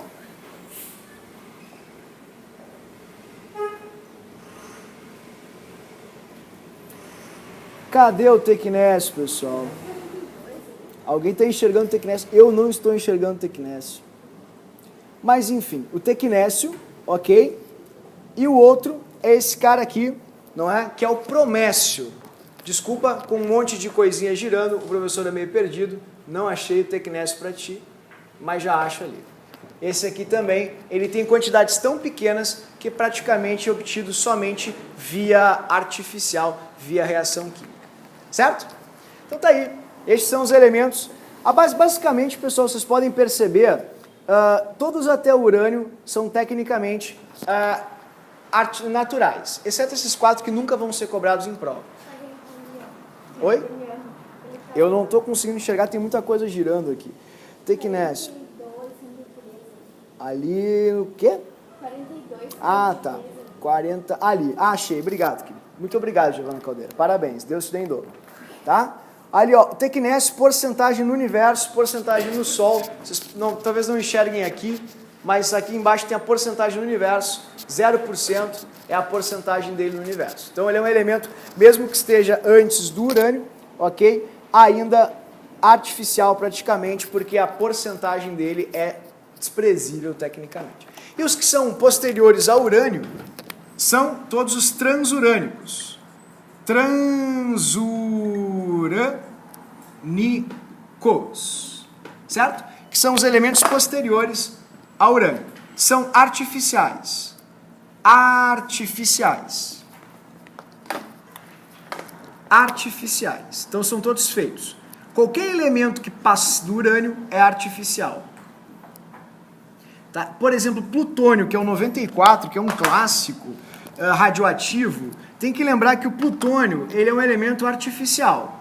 Cadê o tecnécio, pessoal? Alguém está enxergando o tecnécio? Eu não estou enxergando o tecnécio. Mas enfim, o tecnécio, ok? E o outro é esse cara aqui, não é? Que é o promécio. Desculpa, com um monte de coisinhas girando, o professor é meio perdido, não achei o tecnécio para ti, mas já acho ali. Esse aqui também, ele tem quantidades tão pequenas que praticamente é obtido somente via artificial, via reação química. Certo? Então tá aí, estes são os elementos. Basicamente, pessoal, vocês podem perceber, todos até o urânio são tecnicamente naturais, exceto esses 4 que nunca vão ser cobrados em prova. Oi? Eu não estou conseguindo enxergar, tem muita coisa girando aqui. Tecnécio. Ali, o quê? 42. Ah, tá. 40, ali. Ah, achei. Obrigado, querido. Muito obrigado, Giovana Caldeira. Parabéns. Deus te dê em dobro. Tá? Ali, ó, tecnécio, porcentagem no universo, porcentagem no Sol. Vocês talvez não enxerguem aqui, mas aqui embaixo tem a porcentagem no universo. 0% é a porcentagem dele no universo. Então ele é um elemento, mesmo que esteja antes do urânio, ok? Ainda artificial praticamente, porque a porcentagem dele é desprezível tecnicamente. E os que são posteriores ao urânio são todos os transurânicos. Transurânicos. Certo? Que são os elementos posteriores ao urânio. São artificiais. Artificiais. artificiais. Então são todos feitos. Qualquer elemento que passe do urânio é artificial. Tá? Por exemplo, plutônio, que é o 94, que é um clássico radioativo, tem que lembrar que o plutônio ele é um elemento artificial.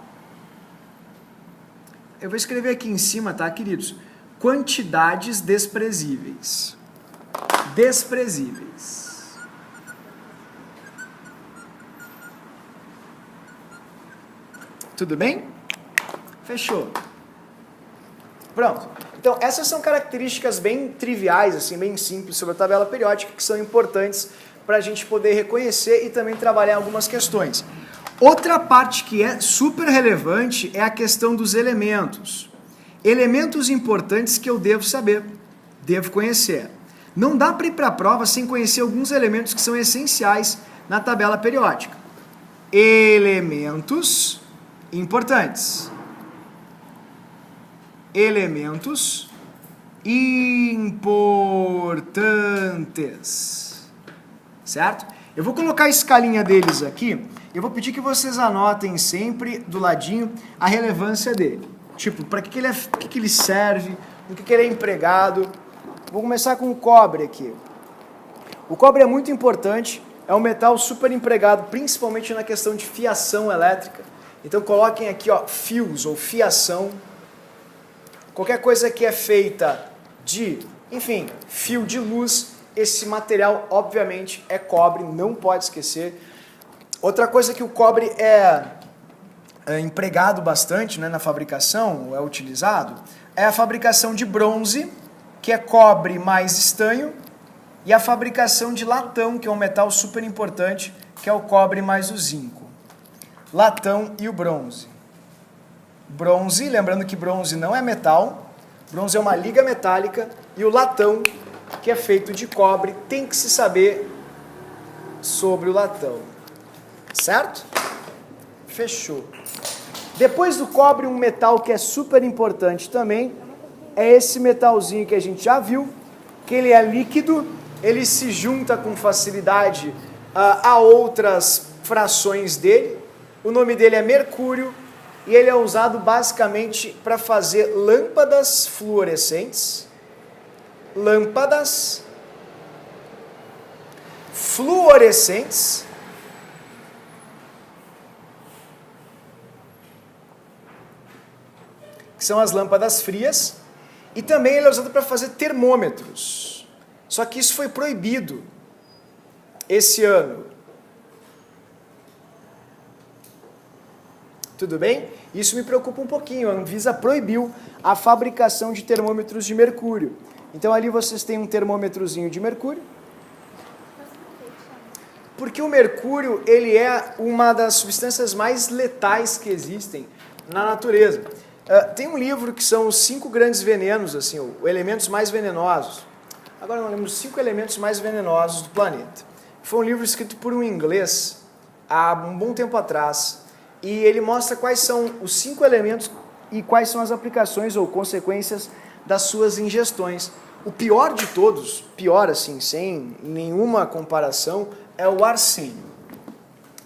Eu vou escrever aqui em cima, tá, queridos? Quantidades desprezíveis. Desprezíveis. Tudo bem? Fechou. Pronto. Então, essas são características bem triviais, assim, bem simples sobre a tabela periódica, que são importantes para a gente poder reconhecer e também trabalhar algumas questões. Outra parte que é super relevante é a questão dos elementos. Elementos importantes que eu devo saber, devo conhecer. Não dá para ir para a prova sem conhecer alguns elementos que são essenciais na tabela periódica. Elementos importantes. Elementos importantes. Certo? Eu vou colocar a escalinha deles aqui. Eu vou pedir que vocês anotem sempre do ladinho a relevância dele. Tipo, para que ele serve, no que ele é empregado. Vou começar com o cobre aqui. O cobre é muito importante, é um metal super empregado, principalmente na questão de fiação elétrica. Então coloquem aqui, ó, fios ou fiação. Qualquer coisa que é feita de, enfim, fio de luz, esse material obviamente é cobre, não pode esquecer. Outra coisa que o cobre é empregado bastante, né, na fabricação, é utilizado, é a fabricação de bronze, que é cobre mais estanho, e a fabricação de latão, que é um metal super importante, que é o cobre mais o zinco. Latão e o bronze. Bronze, lembrando que bronze não é metal, bronze é uma liga metálica, e o latão, que é feito de cobre, tem que se saber sobre o latão. Certo? Fechou. Depois do cobre, um metal que é super importante também é esse metalzinho que a gente já viu, que ele é líquido, ele se junta com facilidade a outras frações dele. O nome dele é mercúrio e ele é usado basicamente para fazer lâmpadas fluorescentes. Lâmpadas fluorescentes. Que são as lâmpadas frias, e também ele é usado para fazer termômetros. Só que isso foi proibido esse ano. Tudo bem? Isso me preocupa um pouquinho. A Anvisa proibiu a fabricação de termômetros de mercúrio. Então ali vocês têm um termômetrozinho de mercúrio. Porque o mercúrio, ele é uma das substâncias mais letais que existem na natureza. Tem um livro que são os 5 grandes venenos, assim, os elementos mais venenosos. Agora não lembro os 5 elementos mais venenosos do planeta. Foi um livro escrito por um inglês há um bom tempo atrás. E ele mostra quais são os 5 elementos e quais são as aplicações ou consequências das suas ingestões. O pior de todos, pior assim, sem nenhuma comparação, é o arsênio.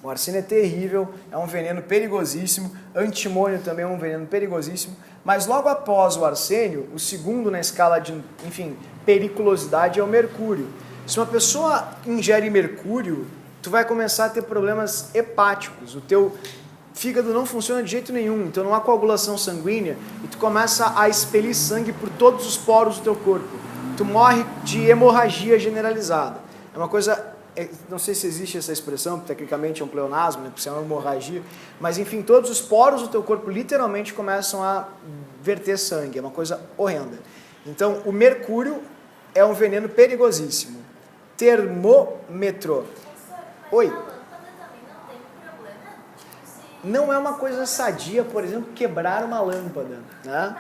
O arsênio é terrível, é um veneno perigosíssimo, antimônio também é um veneno perigosíssimo, mas logo após o arsênio, o segundo na escala de, enfim, periculosidade é o mercúrio. Se uma pessoa ingere mercúrio, tu vai começar a ter problemas hepáticos, o teu fígado não funciona de jeito nenhum, então não há coagulação sanguínea e tu começa a expelir sangue por todos os poros do teu corpo. Tu morre de hemorragia generalizada. É uma coisa... não sei se existe essa expressão, tecnicamente é um pleonasmo, né, porque é uma hemorragia, mas enfim, todos os poros do teu corpo literalmente começam a verter sangue, é uma coisa horrenda. Então, o mercúrio é um veneno perigosíssimo. Termômetro. Oi? Não é uma coisa sadia, por exemplo, quebrar uma lâmpada, né?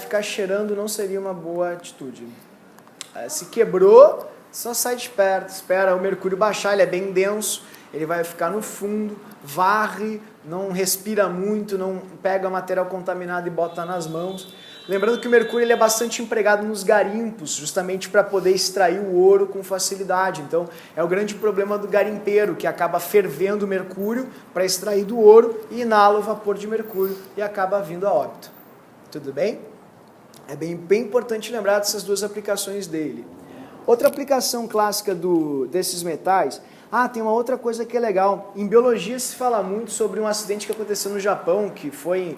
Ficar cheirando não seria uma boa atitude. Se quebrou, só sai de perto, espera o mercúrio baixar, ele é bem denso, ele vai ficar no fundo, varre, não respira muito, não pega material contaminado e bota nas mãos. Lembrando que o mercúrio ele é bastante empregado nos garimpos, justamente para poder extrair o ouro com facilidade. Então, é o grande problema do garimpeiro, que acaba fervendo o mercúrio para extrair do ouro e inala o vapor de mercúrio e acaba vindo a óbito. Tudo bem? É bem importante lembrar dessas duas aplicações dele. Outra aplicação clássica desses metais... tem uma outra coisa que é legal. Em biologia se fala muito sobre um acidente que aconteceu no Japão, que foi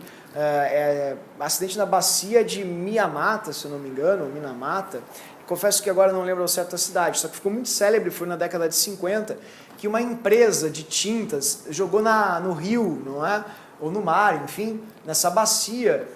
acidente na bacia de Miyamata, se eu não me engano, ou Minamata. Confesso que agora não lembro ao certo a cidade, só que ficou muito célebre, foi na década de 50, que uma empresa de tintas jogou no rio, não é? Ou no mar, enfim, nessa bacia,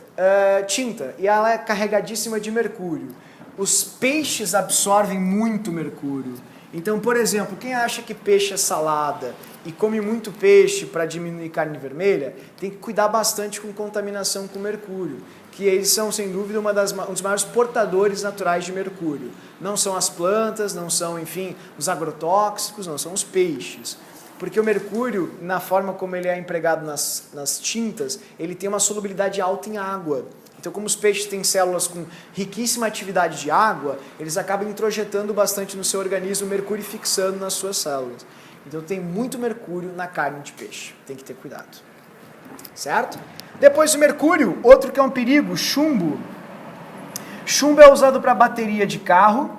tinta. E ela é carregadíssima de mercúrio. Os peixes absorvem muito mercúrio. Então, por exemplo, quem acha que peixe é salada e come muito peixe para diminuir carne vermelha, tem que cuidar bastante com contaminação com mercúrio, que eles são, sem dúvida, um dos maiores portadores naturais de mercúrio. Não são as plantas, não são, enfim, os agrotóxicos, não são os peixes. Porque o mercúrio, na forma como ele é empregado nas tintas, ele tem uma solubilidade alta em água. Então, como os peixes têm células com riquíssima atividade de água, eles acabam introjetando bastante no seu organismo mercúrio e fixando nas suas células. Então, tem muito mercúrio na carne de peixe. Tem que ter cuidado. Certo? Depois do mercúrio, outro que é um perigo, chumbo. Chumbo é usado para bateria de carro,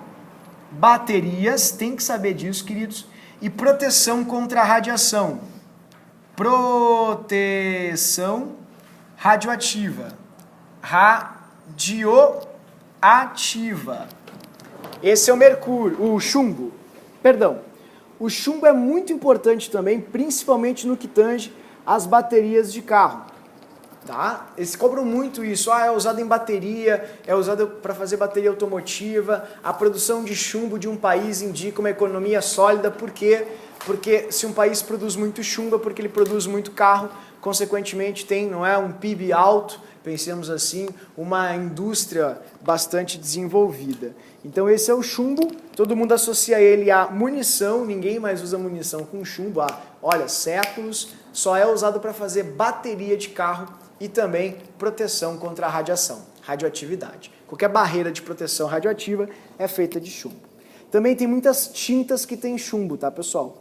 baterias, tem que saber disso, queridos, e proteção contra a radiação. Proteção radioativa. Radioativa. Esse é o mercúrio, o chumbo. Perdão. O chumbo é muito importante também, principalmente no que tange as baterias de carro. Tá? Eles cobram muito isso. É usado em bateria, é usado para fazer bateria automotiva. A produção de chumbo de um país indica uma economia sólida. Por quê? Porque se um país produz muito chumbo é porque ele produz muito carro, consequentemente tem, não é, um PIB alto, pensemos assim, uma indústria bastante desenvolvida. Então esse é o chumbo, todo mundo associa ele à munição, ninguém mais usa munição com chumbo há, olha, séculos, só é usado para fazer bateria de carro e também proteção contra a radiação, radioatividade. Qualquer barreira de proteção radioativa é feita de chumbo. Também tem muitas tintas que tem chumbo, tá, pessoal?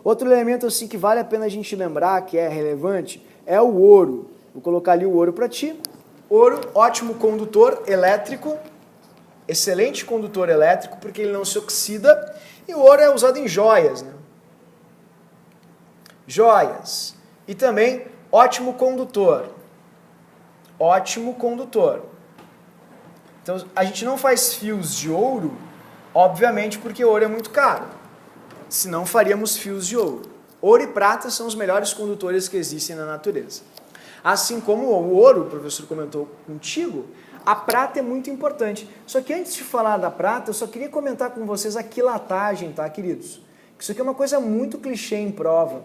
Outro elemento assim que vale a pena a gente lembrar, que é relevante, é o ouro. Vou colocar ali o ouro para ti. Ouro, ótimo condutor elétrico, excelente condutor elétrico, porque ele não se oxida. E o ouro é usado em joias, né? Joias. E também ótimo condutor. Ótimo condutor. Então, a gente não faz fios de ouro, obviamente, porque ouro é muito caro. Senão faríamos fios de ouro. Ouro e prata são os melhores condutores que existem na natureza. Assim como o ouro, o professor comentou contigo, a prata é muito importante. Só que antes de falar da prata, eu só queria comentar com vocês a quilatagem, tá, queridos? Isso aqui é uma coisa muito clichê em prova.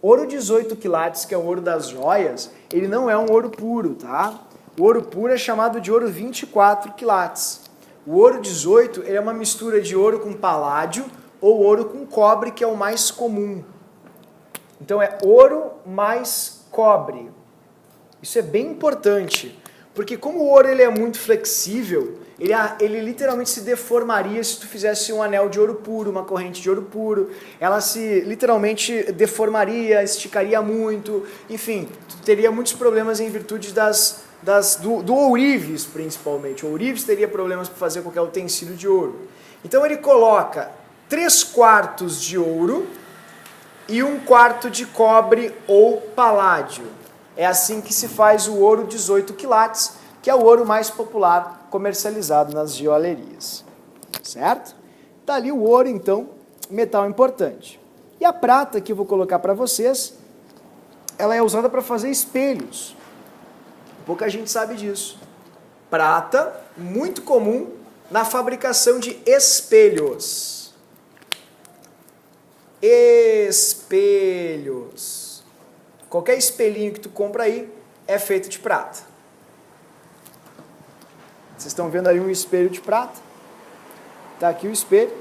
Ouro 18 quilates, que é o ouro das joias, ele não é um ouro puro, tá? O ouro puro é chamado de ouro 24 quilates. O ouro 18 ele é uma mistura de ouro com paládio ou ouro com cobre, que é o mais comum. Então é ouro mais cobre. Isso é bem importante, porque como o ouro ele é muito flexível, ele literalmente se deformaria se tu fizesse um anel de ouro puro, uma corrente de ouro puro. Ela se literalmente deformaria, esticaria muito, enfim, tu teria muitos problemas em virtude do ourives, principalmente. O ourives teria problemas para fazer qualquer utensílio de ouro. Então ele coloca 3/4 de ouro e 1/4 de cobre ou paládio. É assim que se faz o ouro 18 quilates, que é o ouro mais popular comercializado nas joalherias. Certo? Tá ali o ouro, então, metal importante. E a prata, que eu vou colocar para vocês, ela é usada para fazer espelhos. Pouca gente sabe disso. Prata, muito comum na fabricação de espelhos. Espelhos. Qualquer espelhinho que tu compra aí é feito de prata. Vocês estão vendo aí um espelho de prata? Está aqui o espelho.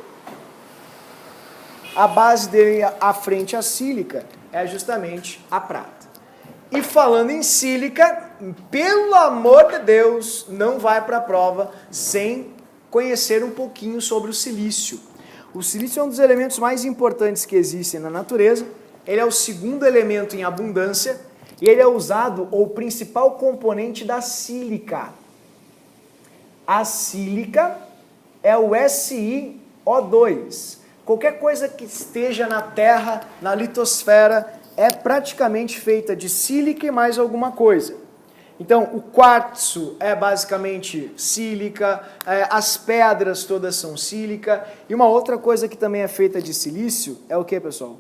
A base dele, à frente, a sílica, é justamente a prata. E falando em sílica, pelo amor de Deus, não vai para a prova sem conhecer um pouquinho sobre o silício. O silício é um dos elementos mais importantes que existem na natureza. Ele é o segundo elemento em abundância e ele é usado, ou principal componente da sílica. A sílica é o SiO2. Qualquer coisa que esteja na Terra, na litosfera, é praticamente feita de sílica e mais alguma coisa. Então, o quartzo é basicamente sílica, as pedras todas são sílica, e uma outra coisa que também é feita de silício é o que, pessoal?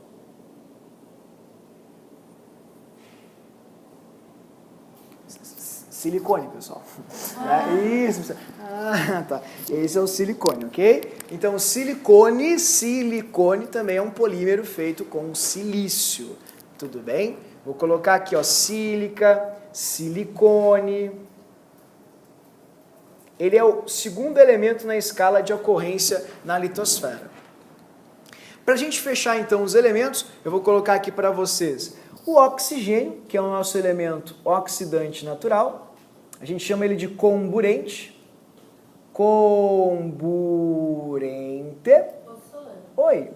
Silicone, pessoal. Isso. Tá. Esse é o silicone, ok? Então, silicone também é um polímero feito com silício. Tudo bem? Vou colocar aqui, ó, sílica, silicone. Ele é o segundo elemento na escala de ocorrência na litosfera. Para a gente fechar, então, os elementos, eu vou colocar aqui para vocês o oxigênio, que é o nosso elemento oxidante natural. A gente chama ele de comburente. Comburente. Oi.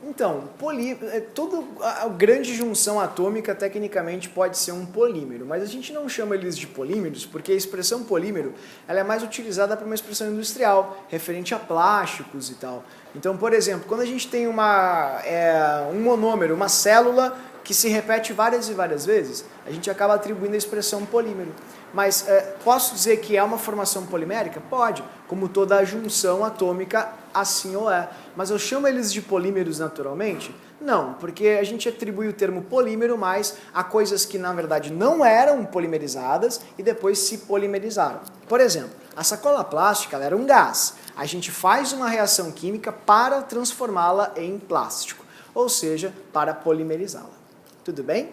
Então, toda a grande junção atômica tecnicamente pode ser um polímero, mas a gente não chama eles de polímeros porque a expressão polímero ela é mais utilizada para uma expressão industrial, referente a plásticos e tal. Então, por exemplo, quando a gente tem um monômero, uma célula que se repete várias e várias vezes, a gente acaba atribuindo a expressão polímero. Mas posso dizer que é uma formação polimérica? Pode, como toda a junção atômica assim ou é. Mas eu chamo eles de polímeros naturalmente? Não, porque a gente atribui o termo polímero mais a coisas que na verdade não eram polimerizadas e depois se polimerizaram. Por exemplo, a sacola plástica ela era um gás. A gente faz uma reação química para transformá-la em plástico, ou seja, para polimerizá-la. Tudo bem?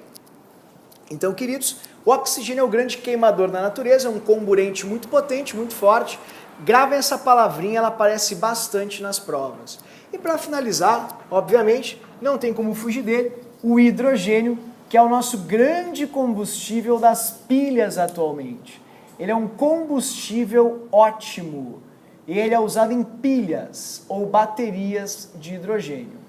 Então, queridos, o oxigênio é o grande queimador da natureza, é um comburente muito potente, muito forte. Gravem essa palavrinha, ela aparece bastante nas provas. E para finalizar, obviamente, não tem como fugir dele, o hidrogênio, que é o nosso grande combustível das pilhas atualmente. Ele é um combustível ótimo e ele é usado em pilhas ou baterias de hidrogênio.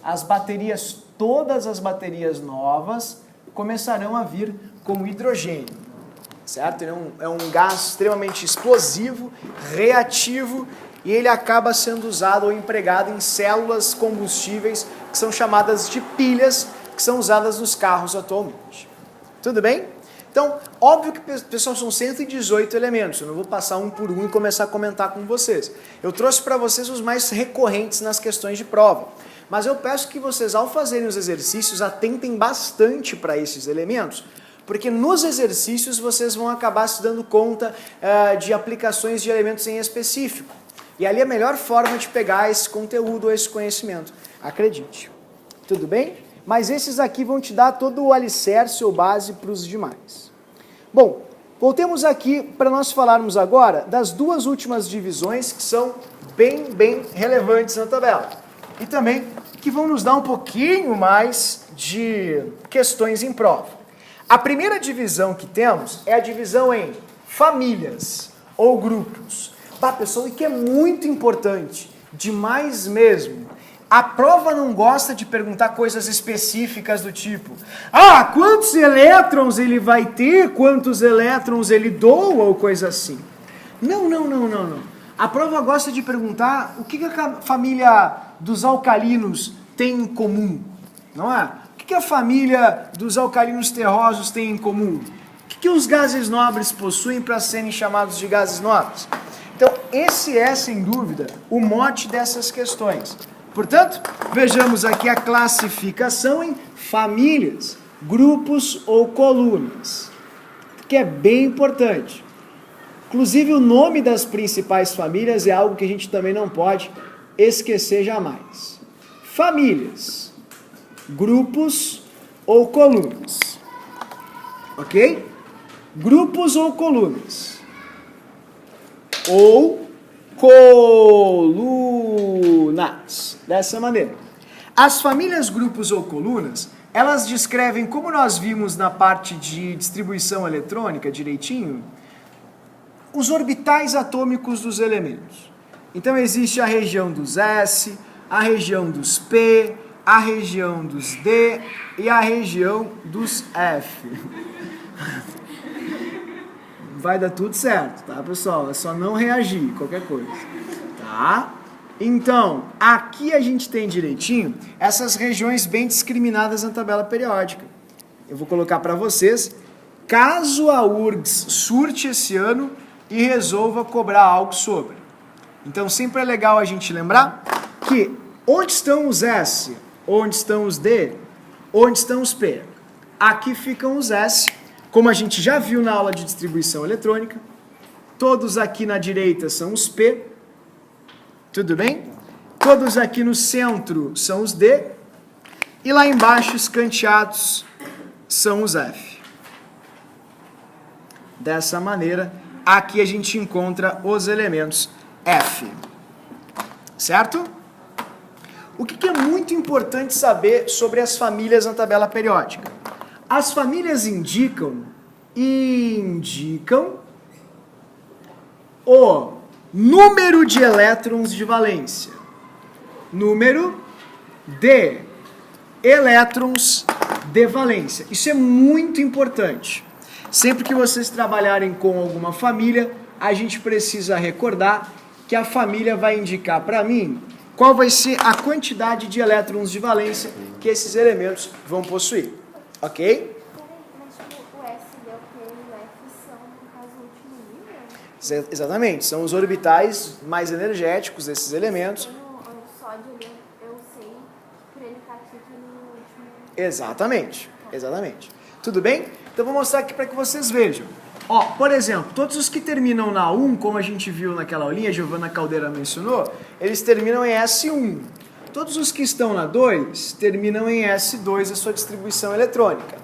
As baterias, todas as baterias novas, começarão a vir com hidrogênio, certo? Ele é um gás extremamente explosivo, reativo, e ele acaba sendo usado ou empregado em células combustíveis que são chamadas de pilhas, que são usadas nos carros atualmente. Tudo bem? Então, óbvio que, pessoal, são 118 elementos, eu não vou passar um por um e começar a comentar com vocês. Eu trouxe para vocês os mais recorrentes nas questões de prova. Mas eu peço que vocês, ao fazerem os exercícios, atentem bastante para esses elementos, porque nos exercícios vocês vão acabar se dando conta de aplicações de elementos em específico. E ali é a melhor forma de pegar esse conteúdo ou esse conhecimento. Acredite. Tudo bem? Mas esses aqui vão te dar todo o alicerce ou base para os demais. Bom, voltemos aqui para nós falarmos agora das duas últimas divisões que são bem relevantes na tabela. E também que vão nos dar um pouquinho mais de questões em prova. A primeira divisão que temos é a divisão em famílias ou grupos. Pessoal, e que é muito importante, demais mesmo. A prova não gosta de perguntar coisas específicas do tipo: quantos elétrons ele vai ter, quantos elétrons ele doa, ou coisa assim. Não. A prova gosta de perguntar o que a família dos alcalinos tem em comum, não é? O que a família dos alcalinos terrosos tem em comum? O que os gases nobres possuem para serem chamados de gases nobres? Então, esse é, sem dúvida, o mote dessas questões. Portanto, vejamos aqui a classificação em famílias, grupos ou colunas, que é bem importante. Inclusive, o nome das principais famílias é algo que a gente também não pode esquecer jamais. Famílias, grupos ou colunas. Ok? Grupos ou colunas. Ou colunas. Dessa maneira. As famílias, grupos ou colunas elas descrevem, como nós vimos na parte de distribuição eletrônica direitinho, os orbitais atômicos dos elementos. Então existe a região dos S, a região dos P, a região dos D e a região dos F. Vai dar tudo certo, tá, pessoal? É só não reagir, qualquer coisa. Tá? Então, aqui a gente tem direitinho essas regiões bem discriminadas na tabela periódica. Eu vou colocar para vocês, caso a URGS surte esse ano e resolva cobrar algo sobre. Então, sempre é legal a gente lembrar que onde estão os S, onde estão os D, onde estão os P. Aqui ficam os S, como a gente já viu na aula de distribuição eletrônica. Todos aqui na direita são os P. Tudo bem? Todos aqui no centro são os D. E lá embaixo, escanteados, são os F. Dessa maneira, aqui a gente encontra os elementos F. Certo? O que é muito importante saber sobre as famílias na tabela periódica? As famílias indicam o número de elétrons de valência. Número de elétrons de valência. Isso é muito importante. Sempre que vocês trabalharem com alguma família, a gente precisa recordar que a família vai indicar para mim qual vai ser a quantidade de elétrons de valência que esses elementos vão possuir. Ok? Mas tipo, o S, D, o P e o F são, no caso, o último nível? Exatamente, são os orbitais mais energéticos desses elementos. O sódio ali, eu sei, por ele estar aqui, que no último... Exatamente, exatamente. Tudo bem? Então vou mostrar aqui para que vocês vejam. Ó, por exemplo, todos os que terminam na 1, como a gente viu naquela aulinha, a Giovana Caldeira mencionou, eles terminam em S1. Todos os que estão na 2 terminam em S2, a sua distribuição eletrônica.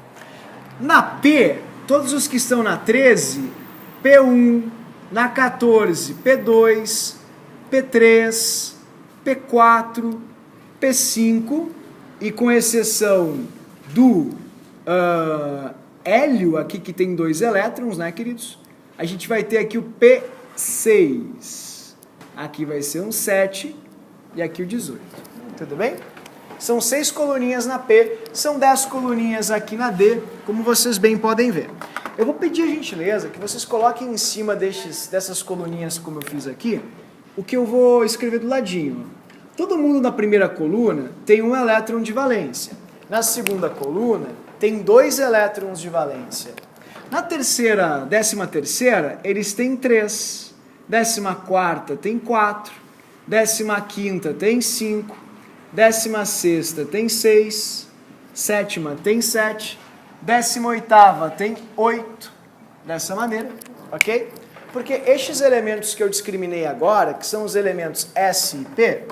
Na P, todos os que estão na 13, P1, na 14, P2, P3, P4, P5, e com exceção do hélio, aqui que tem 2 elétrons, né, queridos? A gente vai ter aqui o P6. Aqui vai ser um 7 e aqui o 18. Tudo bem? São 6 coluninhas na P, são 10 coluninhas aqui na D, como vocês bem podem ver. Eu vou pedir a gentileza que vocês coloquem em cima dessas coluninhas, como eu fiz aqui, o que eu vou escrever do ladinho. Todo mundo na primeira coluna tem um elétron de valência. Na segunda coluna, tem 2 elétrons de valência. Na terceira, 13ª, eles têm 3. 14ª tem 4. 15ª tem 5. 16ª tem 6. 7ª tem 7. 18ª tem 8. Dessa maneira, ok? Porque estes elementos que eu discriminei agora, que são os elementos S e P,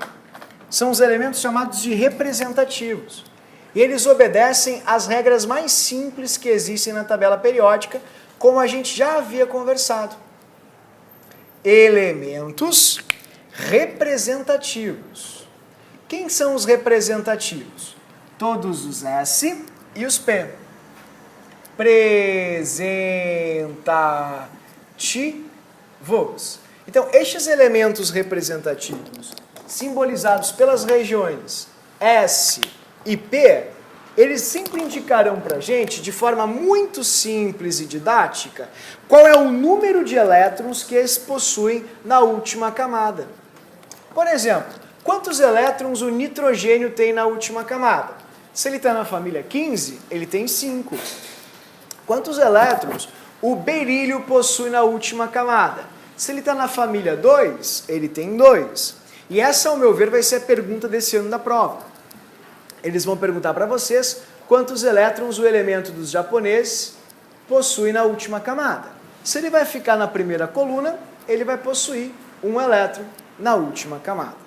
são os elementos chamados de representativos. E eles obedecem às regras mais simples que existem na tabela periódica, como a gente já havia conversado. Elementos representativos. Quem são os representativos? Todos os S e os P. Representativos. Então, estes elementos representativos, simbolizados pelas regiões S e P, eles sempre indicarão para a gente, de forma muito simples e didática, qual é o número de elétrons que eles possuem na última camada. Por exemplo, quantos elétrons o nitrogênio tem na última camada? Se ele está na família 15, ele tem 5. Quantos elétrons o berílio possui na última camada? Se ele está na família 2, ele tem 2. E essa, ao meu ver, vai ser a pergunta desse ano da prova. Eles vão perguntar para vocês quantos elétrons o elemento dos japoneses possui na última camada. Se ele vai ficar na primeira coluna, ele vai possuir 1 elétron na última camada.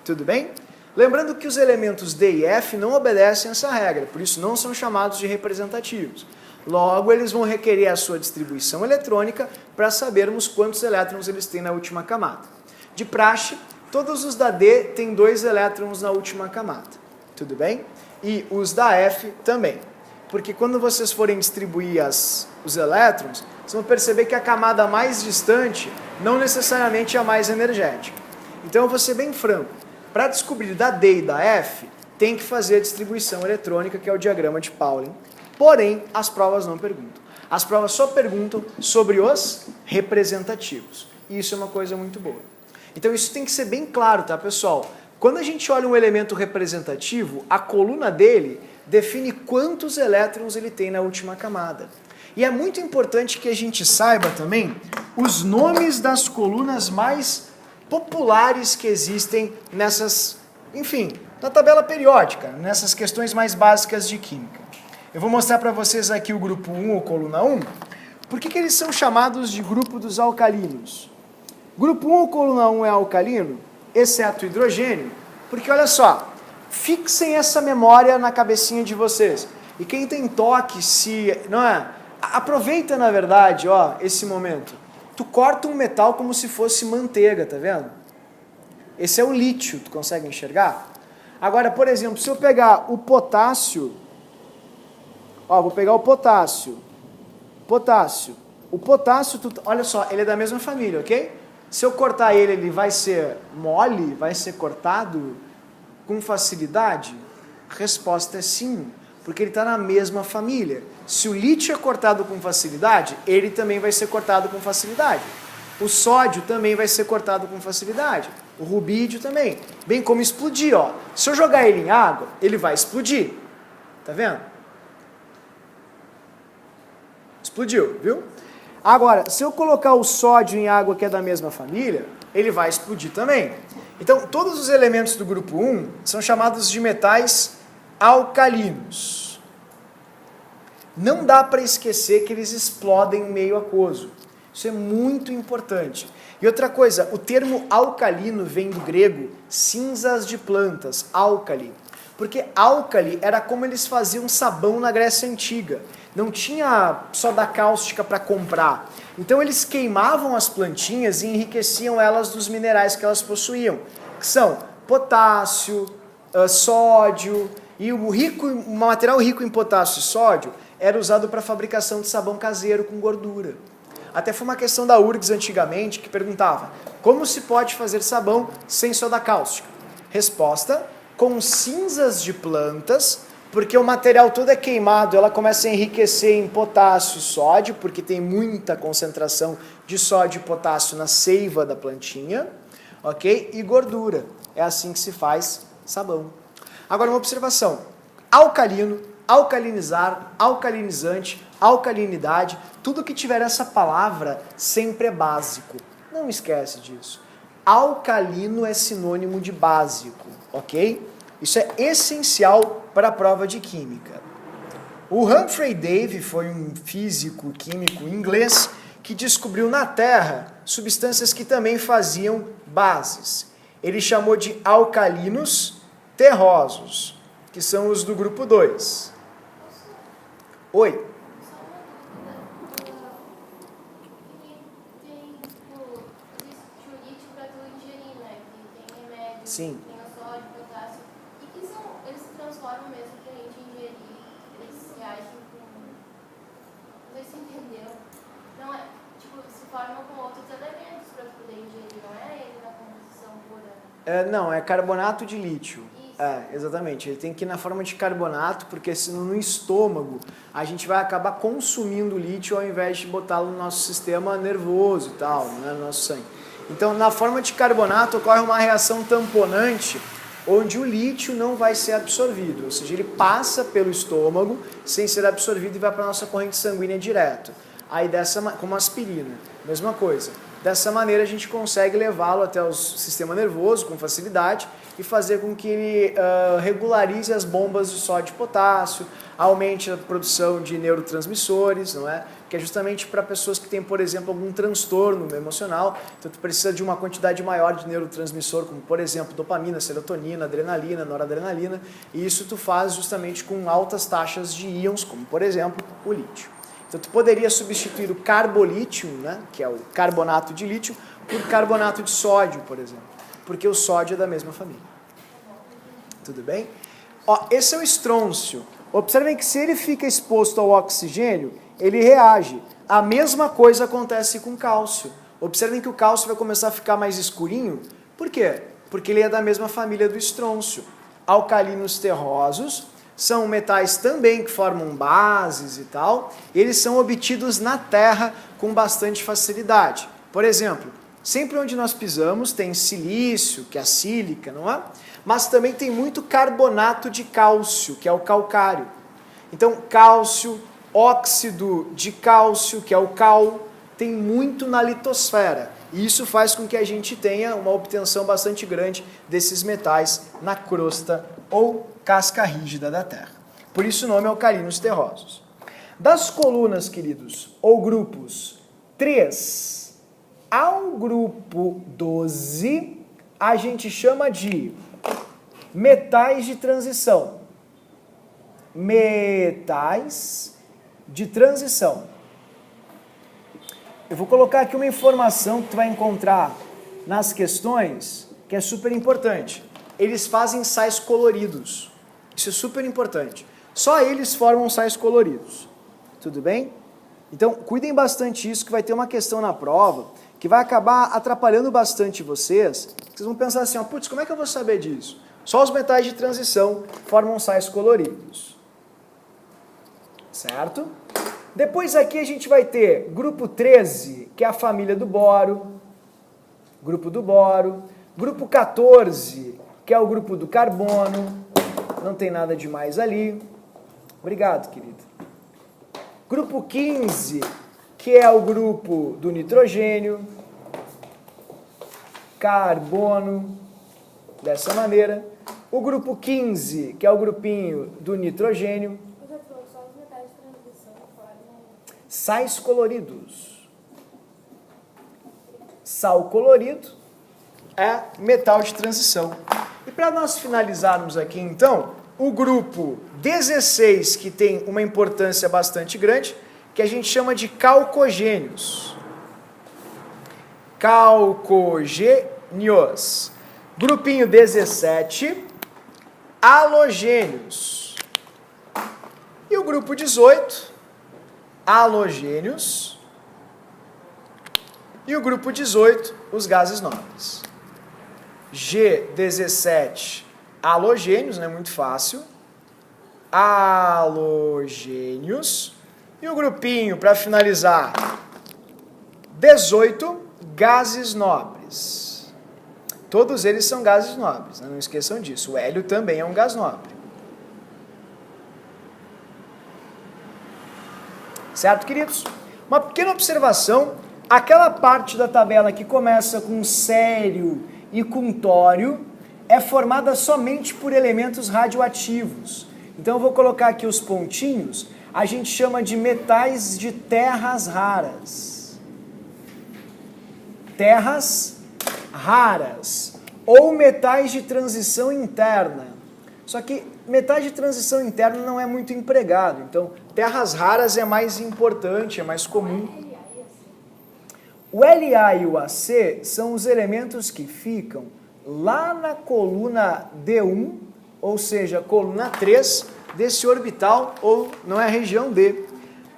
Tudo bem? Lembrando que os elementos D e F não obedecem a essa regra, por isso não são chamados de representativos. Logo, eles vão requerer a sua distribuição eletrônica para sabermos quantos elétrons eles têm na última camada. De praxe, todos os da D têm 2 elétrons na última camada. Tudo bem? e os da F também. Porque quando vocês forem distribuir os elétrons, vocês vão perceber que a camada mais distante não necessariamente é a mais energética. Então eu vou ser bem franco, para descobrir da D e da F, tem que fazer a distribuição eletrônica, que é o diagrama de Pauling. Porém, as provas não perguntam. As provas só perguntam sobre os representativos. E isso é uma coisa muito boa. Então isso tem que ser bem claro, tá, pessoal? Quando a gente olha um elemento representativo, a coluna dele define quantos elétrons ele tem na última camada. E é muito importante que a gente saiba também os nomes das colunas mais populares que existem nessas, enfim, na tabela periódica, nessas questões mais básicas de química. Eu vou mostrar para vocês aqui o grupo 1, ou coluna 1. Por que eles são chamados de grupo dos alcalinos? Grupo 1 ou coluna 1 é alcalino, exceto o hidrogênio, porque olha só, fixem essa memória na cabecinha de vocês. E quem tem toque, não é? Aproveita, na verdade, ó, esse momento. Tu corta um metal como se fosse manteiga, tá vendo? Esse é o lítio, tu consegue enxergar? Agora, por exemplo, se eu pegar o potássio, ó, vou pegar o potássio. O potássio, olha só, ele é da mesma família, ok? Se eu cortar ele, ele vai ser mole, vai ser cortado com facilidade? A resposta é sim, porque ele está na mesma família. Se o lítio é cortado com facilidade, ele também vai ser cortado com facilidade. O sódio também vai ser cortado com facilidade. O rubídio também. Bem como explodir, ó. Se eu jogar ele em água, ele vai explodir. Tá vendo? Explodiu, viu? Agora, se eu colocar o sódio em água que é da mesma família, ele vai explodir também. Então, todos os elementos do grupo 1 são chamados de metais alcalinos. Não dá para esquecer que eles explodem em meio aquoso. Isso é muito importante. E outra coisa, o termo alcalino vem do grego cinzas de plantas, álcali. Porque álcali era como eles faziam sabão na Grécia Antiga. Não tinha soda cáustica para comprar. Então eles queimavam as plantinhas e enriqueciam elas dos minerais que elas possuíam, que são potássio, sódio, e o material rico em potássio e sódio era usado para a fabricação de sabão caseiro com gordura. Até foi uma questão da URGS antigamente que perguntava: como se pode fazer sabão sem soda cáustica? Resposta: com cinzas de plantas, porque o material todo é queimado, ela começa a enriquecer em potássio e sódio, porque tem muita concentração de sódio e potássio na seiva da plantinha, ok? E gordura. É assim que se faz sabão. Agora uma observação: alcalino, alcalinizar, alcalinizante, alcalinidade, tudo que tiver essa palavra sempre é básico. Não esquece disso. Alcalino é sinônimo de básico, ok? Isso é essencial para a prova de química. O Humphrey Davy foi um físico químico inglês que descobriu na Terra substâncias que também faziam bases. Ele chamou de alcalinos terrosos, que são os do grupo 2. Oi? Sim. Tem o sódio, potássio. E que são, eles se transformam mesmo que a gente ingerir. Eles se agem com. Não sei se entendeu. Não é. Tipo, se formam com outros elementos para poder ingerir, não é ele na composição pura. Não, é carbonato de lítio. Isso. Exatamente. Ele tem que ir na forma de carbonato, porque senão no estômago a gente vai acabar consumindo lítio ao invés de botá-lo no nosso sistema nervoso e tal, né, no nosso sangue. Então, na forma de carbonato, ocorre uma reação tamponante, onde o lítio não vai ser absorvido, ou seja, ele passa pelo estômago sem ser absorvido e vai para a nossa corrente sanguínea direto. Aí, como aspirina, mesma coisa. Dessa maneira, a gente consegue levá-lo até o sistema nervoso com facilidade e fazer com que ele regularize as bombas de sódio e potássio, aumente a produção de neurotransmissores, não é? Que é justamente para pessoas que têm, por exemplo, algum transtorno emocional. Então, tu precisa de uma quantidade maior de neurotransmissor, como, por exemplo, dopamina, serotonina, adrenalina, noradrenalina. E isso tu faz justamente com altas taxas de íons, como, por exemplo, o lítio. Então, tu poderia substituir o carbolítio, né, que é o carbonato de lítio, por carbonato de sódio, por exemplo. Porque o sódio é da mesma família. Tudo bem? Ó, esse é o estrôncio. Observem que se ele fica exposto ao oxigênio, ele reage. A mesma coisa acontece com o cálcio. Observem que o cálcio vai começar a ficar mais escurinho. Por quê? Porque ele é da mesma família do estrôncio. Alcalinos terrosos são metais também que formam bases e tal. Eles são obtidos na Terra com bastante facilidade. Por exemplo, sempre onde nós pisamos tem silício, que é a sílica, não é? Mas também tem muito carbonato de cálcio, que é o calcário. Então, cálcio, óxido de cálcio, que é o cal, tem muito na litosfera. E isso faz com que a gente tenha uma obtenção bastante grande desses metais na crosta ou casca rígida da Terra. Por isso o nome é alcalinos terrosos. Das colunas, queridos, ou grupos 3 ao grupo 12, a gente chama de metais de transição. Metais de transição. Eu vou colocar aqui uma informação que tu vai encontrar nas questões, que é super importante. Eles fazem sais coloridos. Isso é super importante. Só eles formam sais coloridos. Tudo bem? Então, cuidem bastante disso, que vai ter uma questão na prova que vai acabar atrapalhando bastante vocês. Vocês vão pensar assim, ó, putz, como é que eu vou saber disso? Só os metais de transição formam sais coloridos. Certo? Depois aqui a gente vai ter grupo 13, que é a família do boro. Grupo do boro. Grupo 14, que é o grupo do carbono. Não tem nada demais ali. Obrigado, querido. Grupo 15, que é o grupo do nitrogênio. Carbono. Dessa maneira. O grupo 15, que é o grupinho do nitrogênio. Sais coloridos. Sal colorido é metal de transição. E para nós finalizarmos aqui, então, o grupo 16, que tem uma importância bastante grande, que a gente chama de calcogênios. Calcogênios. Grupinho 17, halogênios. E o grupo 18, halogênios. E o grupo 18, os gases nobres. G17, halogênios, né? Muito fácil. Halogênios. E o grupinho, para finalizar, 18, gases nobres. Todos eles são gases nobres, né? Não esqueçam disso. O hélio também é um gás nobre. Certo, queridos? Uma pequena observação. Aquela parte da tabela que começa com sério e com tório é formada somente por elementos radioativos. Então eu vou colocar aqui os pontinhos. A gente chama de metais de terras raras. Terras raras. Ou metais de transição interna. Só que metais de transição interna não é muito empregado. Então, terras raras é mais importante, é mais comum. O LA e o AC são os elementos que ficam lá na coluna D1, ou seja, coluna 3 desse orbital, ou não é a região D.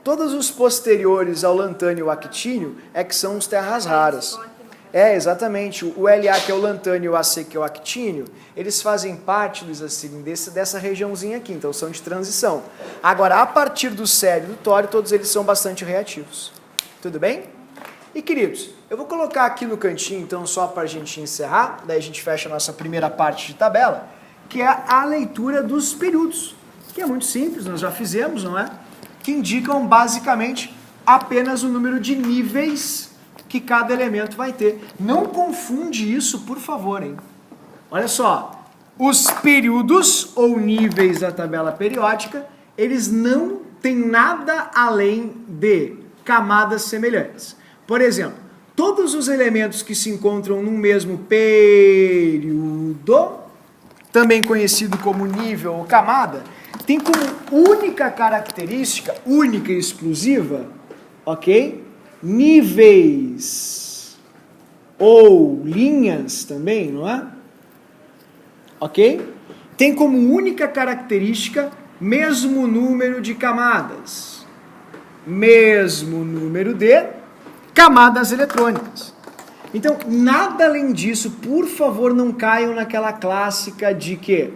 Todos os posteriores ao lantânio e ao actínio é que são os terras raras. É, exatamente. O LA, que é o lantânio, e o AC, que é o actínio, eles fazem parte, Luiz assim, dessa regiãozinha aqui, então são de transição. Agora, a partir do sério e do tório, todos eles são bastante reativos. Tudo bem? E, queridos, eu vou colocar aqui no cantinho, então, só para a gente encerrar, daí a gente fecha a nossa primeira parte de tabela, que é a leitura dos períodos, que é muito simples, nós já fizemos, não é? Que indicam, basicamente, apenas o número de níveis que cada elemento vai ter. Não confunde isso, por favor, hein? Olha só, os períodos ou níveis da tabela periódica, eles não têm nada além de camadas semelhantes. Por exemplo, todos os elementos que se encontram no mesmo período, também conhecido como nível ou camada, tem como única característica, única e exclusiva, ok? Níveis ou linhas também, não é? Ok? tem como única característica mesmo número de camadas. Mesmo número de camadas eletrônicas. Então, nada além disso, por favor, não caiam naquela clássica de que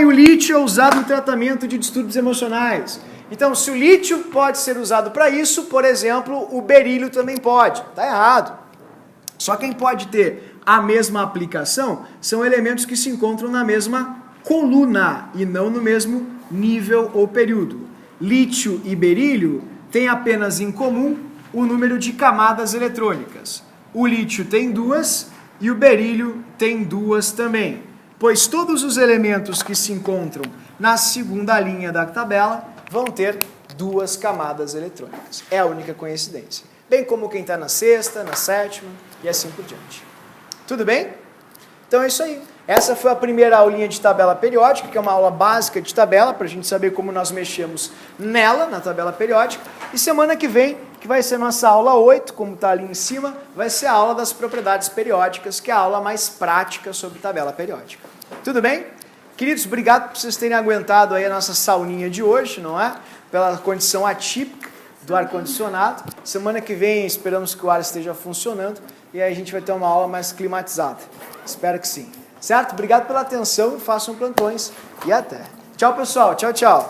o lítio é usado no tratamento de distúrbios emocionais. Então, se o lítio pode ser usado para isso, por exemplo, o berílio também pode. Está errado. Só quem pode ter a mesma aplicação são elementos que se encontram na mesma coluna e não no mesmo nível ou período. Lítio e berílio têm apenas em comum o número de camadas eletrônicas. O lítio tem 2 e o berílio tem 2 também, pois todos os elementos que se encontram na segunda linha da tabela vão ter 2 camadas eletrônicas. É a única coincidência. Bem como quem está na sexta, na sétima e assim por diante. Tudo bem? Então é isso aí. Essa foi a primeira aulinha de tabela periódica, que é uma aula básica de tabela, para a gente saber como nós mexemos nela, na tabela periódica. E semana que vem, que vai ser nossa aula 8, como está ali em cima, vai ser a aula das propriedades periódicas, que é a aula mais prática sobre tabela periódica. Tudo bem? Queridos, obrigado por vocês terem aguentado aí a nossa sauninha de hoje, não é? Pela condição atípica do ar-condicionado. Semana que vem esperamos que o ar esteja funcionando e aí a gente vai ter uma aula mais climatizada. Espero que sim. Certo? Obrigado pela atenção, façam plantões e até. Tchau, pessoal. Tchau, tchau.